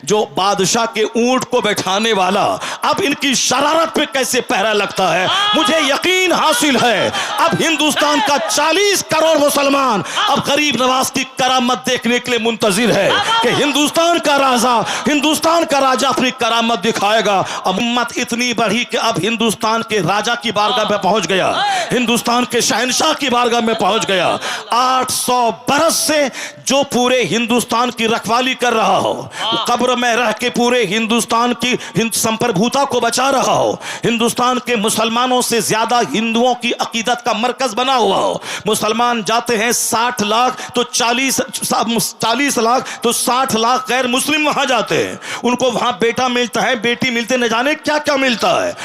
जो बादशाह के ऊंट को बैठाने वाला, अब इनकी शरारत पे कैसे पहरा लगता है। मुझे यकीन हासिल है अब हिंदुस्तान का 40 करोड़ मुसलमान अब गरीब नवाज की करामत देखने के लिए मुंतजिर है कि हिंदुस्तान का राजा अपनी करामत दिखाएगा। अब उम्मत इतनी बढ़ी कि अब हिंदुस्तान के राजा की बारगाह में पहुंच गया, हिंदुस्तान के शहंशाह की बारगाह में पहुंच गया। 800 बरस से जो पूरे हिंदुस्तान की रखवाली कर रहा हो, कब्र में रह के पूरे हिंदुस्तान की संप्रभुता को बचा रहा हो, हिंदुस्तान के मुसलमानों से ज्यादा हिंदुओं की अकीदत का मरकज बना हुआ हो। मुसलमान जाते हैं 60 लाख तो 40 लाख तो 60 लाख गैर मुस्लिम वहां जाते हैं, उनको वहां बेटा मिलता है, बेटी मिलते, न जाने क्या क्या मिलता है।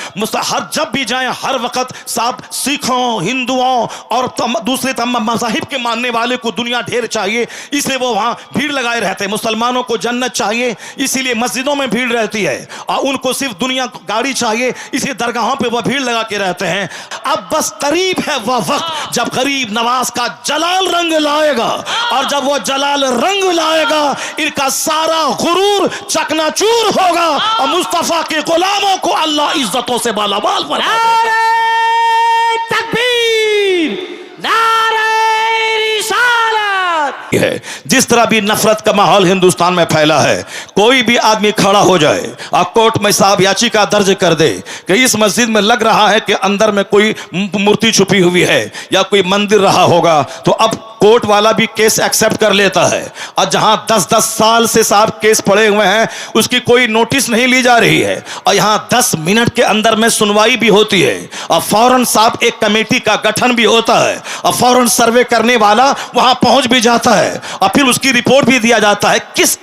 हर जब भी जाएं हर वक्त साहब सिखों, हिंदुओं और दूसरे मज़ाहिब के मानने वाले को दुनिया ढेर चाहिए, इसलिए वो वहां भीड़ लगाए रहते हैं। मुसलमानों को जन्नत चाहिए इसीलिए मस्जिदों में भीड़ रहती है, और उनको सिर्फ दुनिया गाड़ी चाहिए इसलिए दरगाहों पे वो भीड़ लगा के रहते हैं। अब बस करीब है वह वक्त जब गरीब नवाज का जलाल रंग लाएगा, और जब वो जलाल रंग लाएगा इनका सारा गुरूर चकनाचूर होगा और मुस्तफा के गुलामों को अल्लाह इज्जतों से मालामाल बना देगा। तकबीर, नारे रिसालत है। जिस तरह भी नफरत का माहौल हिंदुस्तान में फैला है, कोई भी आदमी खड़ा हो जाए और कोर्ट में साहब याचिका दर्ज कर दे कि इस मस्जिद में लग रहा है कि अंदर में कोई मूर्ति छुपी हुई है या कोई मंदिर रहा होगा, तो अब कोर्ट वाला भी केस एक्सेप्ट कर लेता है। और जहां 10-10 साल से साहब केस पड़े हुए हैं उसकी कोई नोटिस नहीं ली जा रही है, और यहां 10 मिनट के अंदर में सुनवाई भी होती है, और फौरन साहब एक कमेटी का गठन भी होता है, और फौरन सर्वे करने वाला वहां पहुंच भी जाता है, और फिर उसकी रिपोर्ट भी दिया जाता है। किस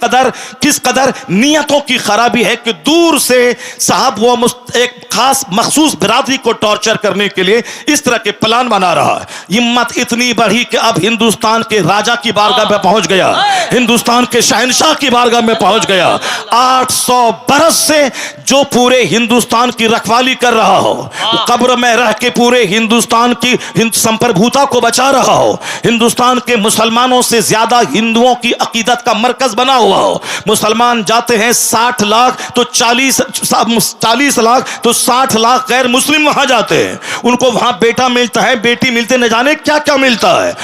कदर नियतों की खराबी है कि दूर से साहब वो एक खास मखसूस बिरादरी को टॉर्चर करने के लिए इस तरह के प्लान बना रहा है। हिम्मत इतनी बढ़ी कि अब हिंदुस्तान के राजा की बारगाह में पहुंच गया, हिंदुस्तान के शहंशाह की बारगाह में पहुंच गया। 800 बरस से जो पूरे हिंदुस्तान की रखवाली कर रहा हो, कब्र में रह के पूरे हिंदुस्तान की संप्रभुता को बचा रहा हो, हिंदुस्तान के मुसलमानों से ज्यादा हिंदुओं की अकीदत का मरकज बना हुआ हो। मुसलमान जाते हैं 60 लाख तो 40 लाख तो 60 लाख गैर मुस्लिम वहां जाते हैं, उनको वहां बेटा मिलता है, बेटी मिलते, न जाने क्या क्या मिलता है।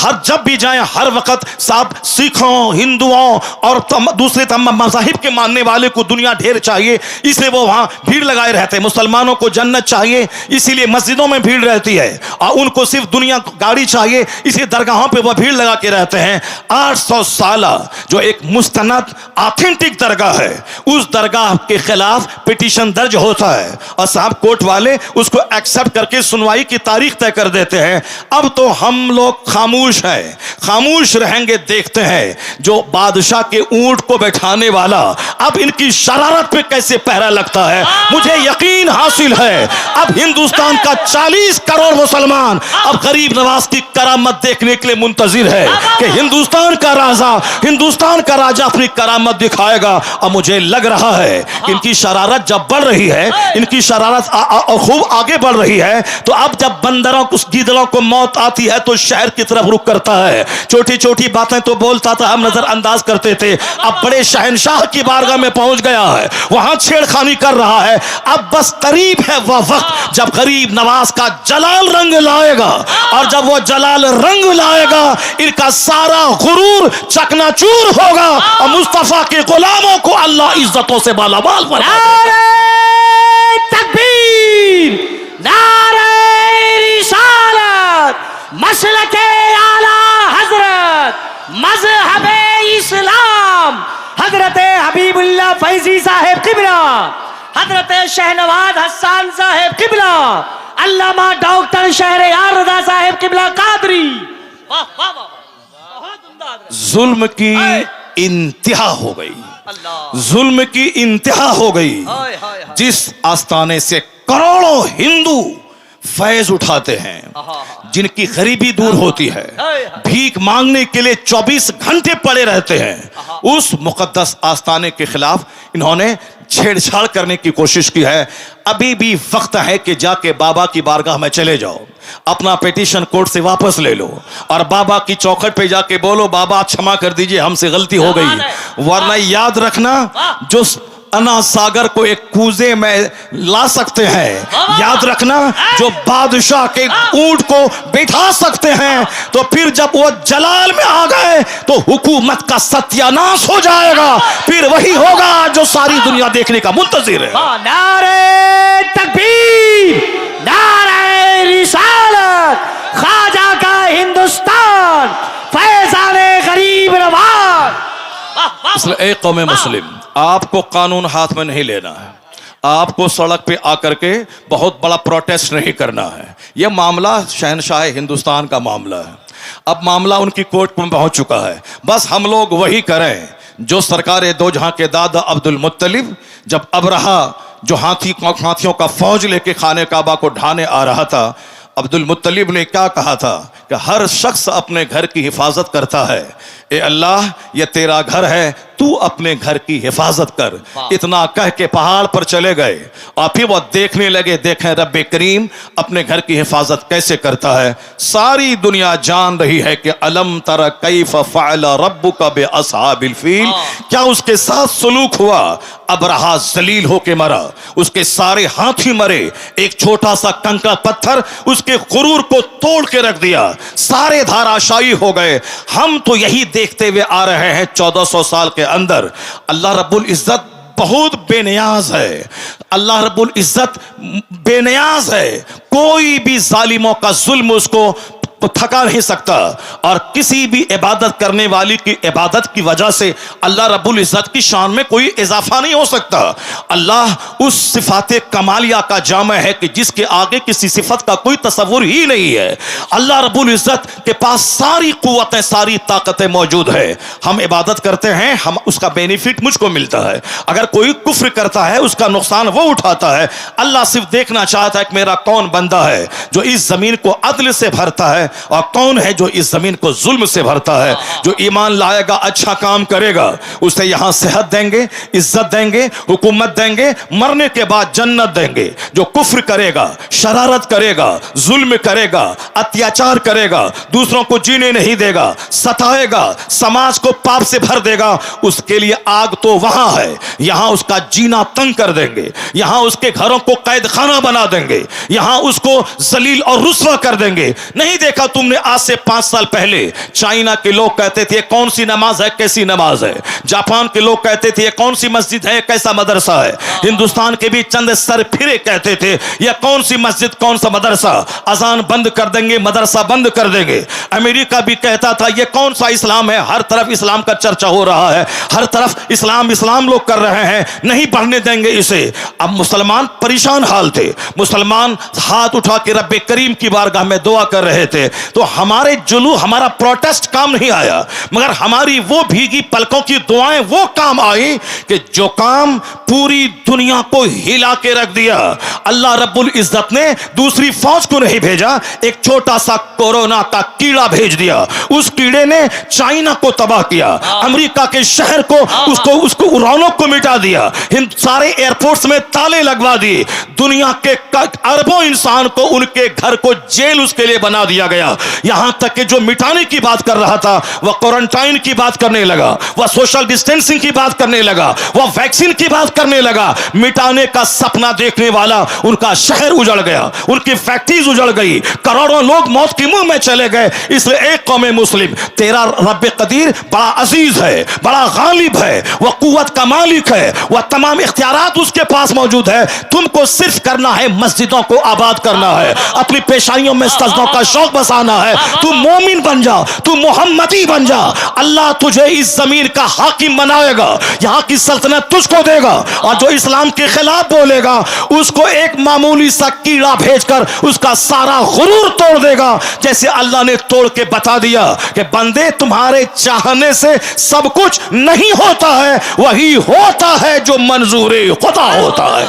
हर जब भी जाएं हर वक्त साहब सिखों, हिंदुओं और दूसरे मज़ाहिब के मानने वाले को दुनिया ढेर चाहिए, इसलिए वो वहां भीड़ लगाए रहते हैं। मुसलमानों को जन्नत चाहिए इसीलिए मस्जिदों में भीड़ रहती है, और उनको सिर्फ दुनिया गाड़ी चाहिए इसलिए दरगाहों पे वो भीड़ लगा के रहते हैं। 800 साल जो एक मुस्तनद ऑथेंटिक दरगाह है, उस दरगाह के खिलाफ पिटीशन दर्ज होता है, और साहब कोर्ट वाले उसको एक्सेप्ट करके सुनवाई की तारीख तय कर देते हैं। अब तो हम लोग खामोश है, खामोश रहेंगे, देखते हैं जो बादशाह के ऊंट को बैठाने वाला अब इनकी शरारत पे कैसे पहरा लगता है। मुझे यकीन हासिल है अब हिंदुस्तान का 40 करोड़ मुसलमान अब गरीब नवाज की करामत देखने के लिए मुंतजिर है कि हिंदुस्तान का राजा अपनी करामत दिखाएगा। और मुझे लग रहा है कि इनकी शरारत जब बढ़ रही है, इनकी शरारत खूब आगे बढ़ रही है, तो अब जब बंदरों को, गीदड़ों को मौत आती है तो शहर की तरफ रुख करता है। छोटी छोटी बातें तो बोलता था, हम नजरअंदाज करते थे, अब बड़े शहंशाह की बारगाह में पहुंच गया है, वहां छेड़खानी कर रहा है। अब बस करीब है वह वक्त जब गरीब नवाज का जलाल रंग लाएगा, और जब वो जलाल रंग लाएगा इनका सारा गुरूर चकनाचूर होगा, और मुस्तफा के गुलामों को अल्लाह इज्जतों से मालामाल बना देगा। तकबीर, नारे रिसालत, मसलके आला हजरत, मजहबे इस्लाम, हजरत हबीबुल्लाह फैजी साहेब किबला, हजरत शहनवाज हसन साहेब किबला, अल्लामा डॉक्टर शहरयार रजा साहेब किबला कादरी। वाह वाह वाह, बहुत उम्दा। जुल्म की इंतहा हो गई, जुल्म की इंतहा हो गई। जिस आस्थाने से करोड़ों हिंदू फैज उठाते हैं, जिनकी गरीबी दूर होती है, भीख मांगने के लिए 24 घंटे पड़े रहते हैं, उस मुकद्दस आस्थाने के खिलाफ इन्होंने छेड़छाड़ करने की कोशिश की है। अभी भी वक्त है कि जाके बाबा की बारगाह में चले जाओ, अपना पिटीशन कोर्ट से वापस ले लो और बाबा की चौखट पे जाके बोलो, बाबा क्षमा कर दीजिए, हमसे गलती हो गई। वरना याद रखना, जो अना सागर को एक कूजे में ला सकते हैं, याद रखना, जो बादशाह के ऊंट को बैठा सकते हैं, तो फिर जब वो जलाल में आ गए तो हुकूमत का सत्यानाश हो जाएगा। फिर वही होगा जो सारी दुनिया देखने का मुंतजिर है। नारे तकबीर, नारे रिसालत, ख्वाजा का हिंदुस्तान, फैजाने गरीब नवाज। इसलिए एक कौम मुस्लिम, आपको कानून हाथ में नहीं लेना है, आपको सड़क पे आकर के बहुत बड़ा प्रोटेस्ट नहीं करना है। यह मामला शहनशाह हिंदुस्तान का मामला है, अब मामला उनकी कोर्ट में पहुंच चुका है। बस हम लोग वही करें जो सरकार दो जहां के दादा अब्दुल मुत्तलिब, जब अबरहा जो हाथियों का फौज लेके खाने काबा को ढाने आ रहा था, अब्दुल मुत्तलिब ने क्या कहा था कि हर शख्स अपने घर की हिफाजत करता है, ए अल्लाह ये तेरा घर है, तू अपने घर की हिफाजत कर। इतना कह के पहाड़ पर चले गए और फिर वो देखने लगे, देखें रब्बे करीम अपने घर की हिफाजत कैसे करता है। सारी दुनिया जान रही है कि अलम तरा कैफ फ़अल रब्बुका बिअस्हाबिल फील, क्या उसके साथ सलूक हुआ। अबरहा जलील होके मरा, उसके सारे हाथी मरे, एक छोटा सा कंकड़ पत्थर उसके गुरूर को तोड़ के रख दिया, सारे धाराशायी हो गए। हम तो यही देखते हुए आ रहे हैं 1400 साल के अंदर। अल्लाह रब्बुल इज्जत बहुत बेनियाज है, अल्लाह रब्बुल इज्जत बेनियाज है, कोई भी जालिमों का जुल्म उसको थका नहीं सकता। और किसी भी इबादत करने वाली की इबादत की वजह से अल्लाह रब्बुल इज्जत की शान में कोई इजाफा नहीं हो सकता। अल्लाह उस सिफात कमालिया का जामा है कि जिसके आगे किसी सिफत का कोई तस्वुर ही नहीं है। अल्लाह रब्बुल इज्जत के पास सारी कुव्वतें, सारी ताकतें मौजूद है। हम इबादत करते हैं, हम उसका बेनिफिट मुझको मिलता है, अगर कोई कुफ्र करता है उसका नुकसान वो उठाता है। अल्लाह सिर्फ देखना चाहता है कि मेरा कौन बंदा है जो इस जमीन को अदल से भरता है और कौन है जो इस जमीन को जुल्म से भरता है। जो ईमान लाएगा, अच्छा काम करेगा, उसे यहां सेहत देंगे, इज्जत देंगे, हुकूमत देंगे, मरने के बाद जन्नत देंगे। जो कुफ्र करेगा, शरारत करेगा, जुल्म करेगा, अत्याचार करेगा, दूसरों को जीने नहीं देगा, सताएगा, समाज को पाप से भर देगा, उसके लिए आग तो वहां है, यहां उसका जीना तंग कर देंगे, यहां उसके घरों को कैद खाना बना देंगे, यहां उसको जलील और रुस्वा कर देंगे। नहीं देखा तुमने आज से 5 साल पहले चाइना के लोग कहते थे कौन सी नमाज है, कैसी नमाज है। जापान के लोग कहते थे कौन सी मस्जिद है, कैसा मदरसा है। हिंदुस्तान के भी चंद सर फिरे कहते थे यह कौन सी मस्जिद, कौन सा मदरसा, अजान बंद कर देंगे, मदरसा बंद कर देंगे। अमेरिका भी कहता था यह कौन सा इस्लाम है, हर तरफ इस्लाम का चर्चा हो रहा है, हर तरफ इस्लाम इस्लाम लोग कर रहे हैं, नहीं बढ़ने देंगे इसे। अब मुसलमान परेशान हाल थे, मुसलमान हाथ उठा के रब्बे करीम की बारगाह में दुआ कर रहे थे। तो हमारे जुलू, हमारा प्रोटेस्ट काम नहीं आया, मगर हमारी वो भीगी पलकों की दुआएं वो काम आई कि जो काम पूरी दुनिया को हिला के रख दिया। अल्लाह रब्बुल इज्जत ने दूसरी फौज को नहीं भेजा, एक छोटा सा कोरोना का कीड़ा भेज दिया। उस कीड़े ने चाइना को तबाह किया, अमेरिका के शहर को, उसको रौनक को मिटा दिया, सारे एयरपोर्ट्स में ताले लगवा दिए, दुनिया के अरबों इंसान को उनके घर को जेल उसके लिए बना दिया गया। यहां तक कि जो मिटाने की बात कर रहा था वह क्वारंटाइन की बात करने लगा, वह सोशल डिस्टेंसिंग की बात करने लगा, वह वैक्सीन की बात करने लगा। मिटाने का सपना देखने वाला उनका शहर उजड़ गया, उनकी फैक्ट्रीज उजड़ गई, करोड़ों लोग मौत के मुंह में चले गए। इसलिए एक कौम मुस्लिम, तेरा रब कदीर बड़ा अजीज है, बड़ा गालिब है, वह कुव्वत का मालिक है, वह तमाम इख्तियारात उसके पास मौजूद है। तुमको सिर्फ करना है मस्जिदों को आबाद करना है, अपनी पेशानियों में सजदों का शौक बसाना है। तू मोमिन बन जा, तू मोहम्मदी बन जा, अल्लाह तुझे इस जमीन का हाकिम बनाएगा, यहां की सल्तनत तुझको देगा। और जो इस्लाम के खिलाफ बोलेगा उसको एक मामूली सा कीड़ा भेजकर उसका सारा गुरूर तोड़ देगा। जैसे अल्लाह ने तोड़ के बता दिया कि बंदे तुम्हारे चाहने से सब कुछ नहीं होता है, वही होता है जो मंजूरी खुदा होता है।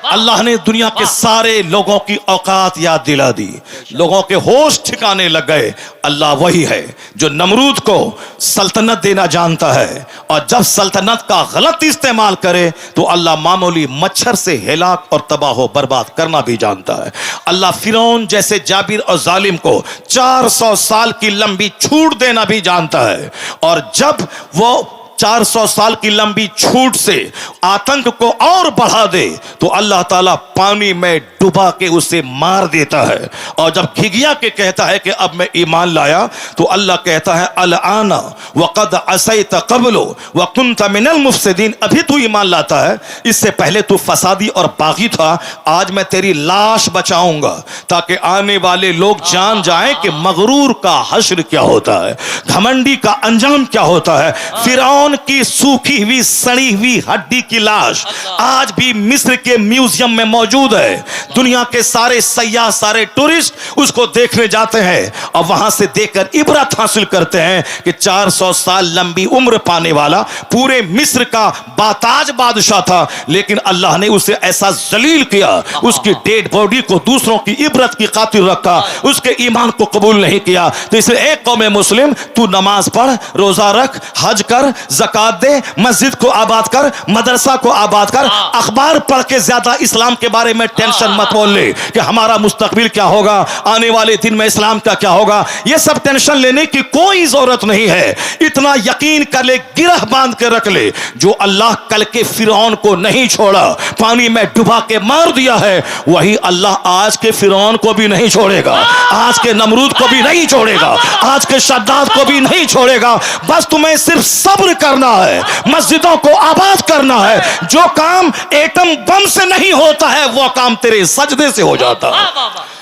अल्लाह ने दुनिया के सारे लोगों की औकात याद दिला दी, लोगों के होश ठिकाने लग गए। अल्लाह वही है जो नमरूद को सल्तनत देना जानता है, और जब सल्तनत का गलत इस्तेमाल करे तो अल्लाह मामूली मच्छर से हिलाक और तबाह बर्बाद करना भी जानता है। अल्लाह फिरौन जैसे जाबिर और जालिम को 400 साल की लंबी छूट देना भी जानता है, और जब वो 400 साल की लंबी छूट से आतंक को और बढ़ा दे तो अल्लाह ताला पानी में डुबा के उसे मार देता है। और जब घिघिया के कहता है कि अब मैं ईमान लाया, तो अल्लाह कहता है अल-आना वक़द असैत क़ब्लु व कुन्त मिनल मुफ़्सिदीन, अभी तू ईमान लाता है, इससे पहले तू फसादी और बागी था। आज मैं तेरी लाश बचाऊंगा ताकि आने वाले लोग जान जाएं कि मगरूर का हश्र क्या होता है, घमंडी का अंजाम क्या होता है। फिरौन की सूखी हुई सड़ी हुई हड्डी की लाश आज भी मिस्र के म्यूजियम में मौजूद है। दुनिया के सारे सयाह, सारे टूरिस्ट उसको देखने जाते हैं और वहां से देखकर इबरत हासिल करते हैं कि 400 साल लंबी उम्र पाने वाला पूरे मिस्र का बाताज बादशाह था, लेकिन अल्लाह ने उसे ऐसा जलील किया, उसकी डेड बॉडी को दूसरों की इबरत की खातिर रखा, उसके ईमान को कबूल नहीं किया। तो इसलिए एक कौम मुस्लिम, तू नमाज पढ़, रोजा रख, हज कर, ज़कात दे, मस्जिद को आबाद कर, मदरसा को आबाद कर, अखबार पढ़ के ज्यादा इस्लाम के बारे में टेंशन मत बोल ले कि हमारा मुस्तकबिल क्या होगा, आने वाले दिन में इस्लाम का क्या होगा। यह सब टेंशन लेने की कोई जरूरत नहीं है। इतना यकीन कर ले, गिरह बांध के रख ले, जो अल्लाह कल के फिरौन को नहीं छोड़ा, पानी में डुबा के मार दिया है, वही अल्लाह आज के फिरौन को भी नहीं छोड़ेगा, आज के नमरूद को भी नहीं छोड़ेगा, आज के शद्दाद को भी नहीं छोड़ेगा। बस तुम्हें सिर्फ सब्र करना है, मस्जिदों को आबाद करना है। जो काम एटम बम से नहीं होता है वो काम तेरे सजदे से हो जाता है।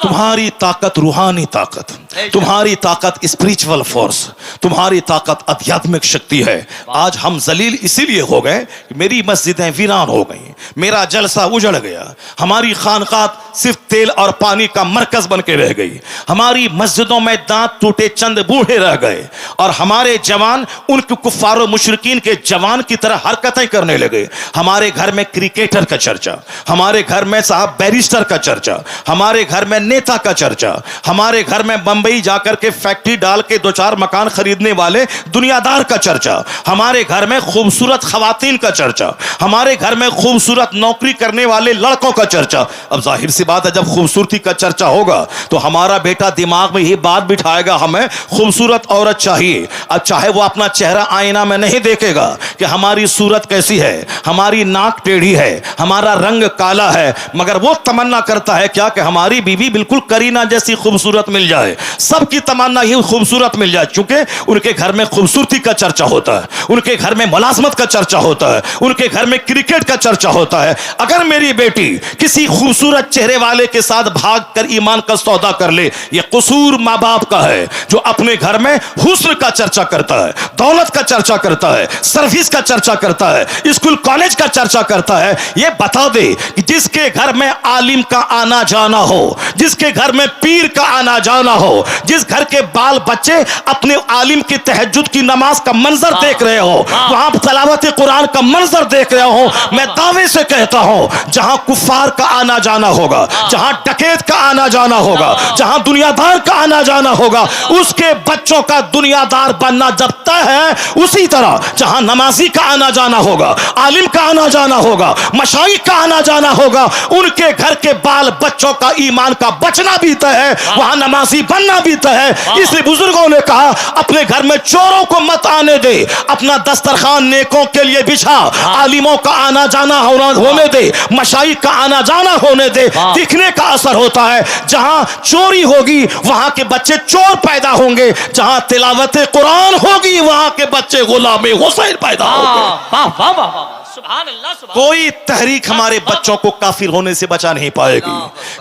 तुम्हारी ताकत रूहानी ताकत, तुम्हारी ताकत स्पिरिचुअल फोर्स, तुम्हारी ताकत आध्यात्मिक शक्ति है। आज हम जलील इसीलिए हो गए कि मेरी मस्जिदें वीरान हो गई, मेरा जलसा उजड़ गया, हमारी खानकाह सिर्फ तेल और पानी का मरकज बन के रह गई, हमारी मस्जिदों में दांत टूटे चंद बूढ़े रह गए, और हमारे जवान उनके कुफ्फार और मुशरिकीन के जवान की तरह हरकतें करने लगे। हमारे घर में क्रिकेटर का चर्चा, हमारे घर में साहब बैरिस्टर का चर्चा, हमारे घर में नेता का चर्चा, हमारे घर में बंबई जाकर के फैक्ट्री डाल के 2-4 मकान खरीदने वाले दुनियादार का चर्चा, हमारे घर में खूबसूरत खवातीन का चर्चा, हमारे घर में खूबसूरत नौकरी करने वाले लड़कों का चर्चा। अब जाहिर सी बात है, जब खूबसूरती का चर्चा होगा तो हमारा बेटा दिमाग में ये बात बिठाएगा हमें खूबसूरत औरत चाहिए। अब चाहे वो अपना चेहरा आईना में नहीं देखेगा कि हमारी सूरत कैसी है, हमारी नाक टेढ़ी है, हमारा रंग काला है, मगर वो तमन्ना करता है क्या कि हमारी बीवी बिल्कुल करीना जैसी खूबसूरत मिल जाए। सबकी तमन्ना ये खूबसूरत मिल जाए, क्योंकि उनके घर में खूबसूरती का चर्चा होता है, उनके घर में मुलाजमत का चर्चा होता है, उनके घर में क्रिकेट का चर्चा होता है। अगर मेरी बेटी किसी खूबसूरत चेहरे वाले के साथ भागकर ईमान का सौदा कर ले, यह कसूर माँ बाप का है जो अपने घर में हुस्न का चर्चा करता है, दौलत का चर्चा करता है, सर्विस का चर्चा करता है, स्कूल कॉलेज का चर्चा करता है। यह बता दे कि जिसके घर में आलिम का आना जाना हो, जिसके घर में पीर का आना जाना हो, जिस घर के बाल बच्चे अपने आलिम की तहज्जुद की नमाज का मंजर देख रहे हो, वहां तलावत कुरान का मंजर देख रहे हो, मैं दावे से कहता हूं जहां कुफार का आना जाना होगा, जहां डकैत का आना जाना होगा, जहां दुनियादार का आना जाना होगा, उसके बच्चों का दुनियादार बनना जब तय है, उसी तरह जहां नमाजी का आना जाना होगा, आलिम का आना जाना होगा, मशाइख का आना जाना होगा, उनके घर के बाल बच्चों का ईमान का बचना भी तय है, वहां नमाजी बनना भी तय है। इसलिए बुजुर्गों ने कहा अपने घर में चोरों को मत आने दे, अपना दस्तरखान नेकों के लिए बिछा, आलिमों का आना जाना होने दे, मशाइख का आना जाना होने दे। दिखने का असर होता है, जहां चोरी होगी वहां के बच्चे चोर पैदा होंगे, जहां तिलावत कुरान होगी वहां के बच्चे गुलाम हुसैन पैदा होंगे। कोई तहरीक हमारे बच्चों को काफिर होने से बचा नहीं पाएगी,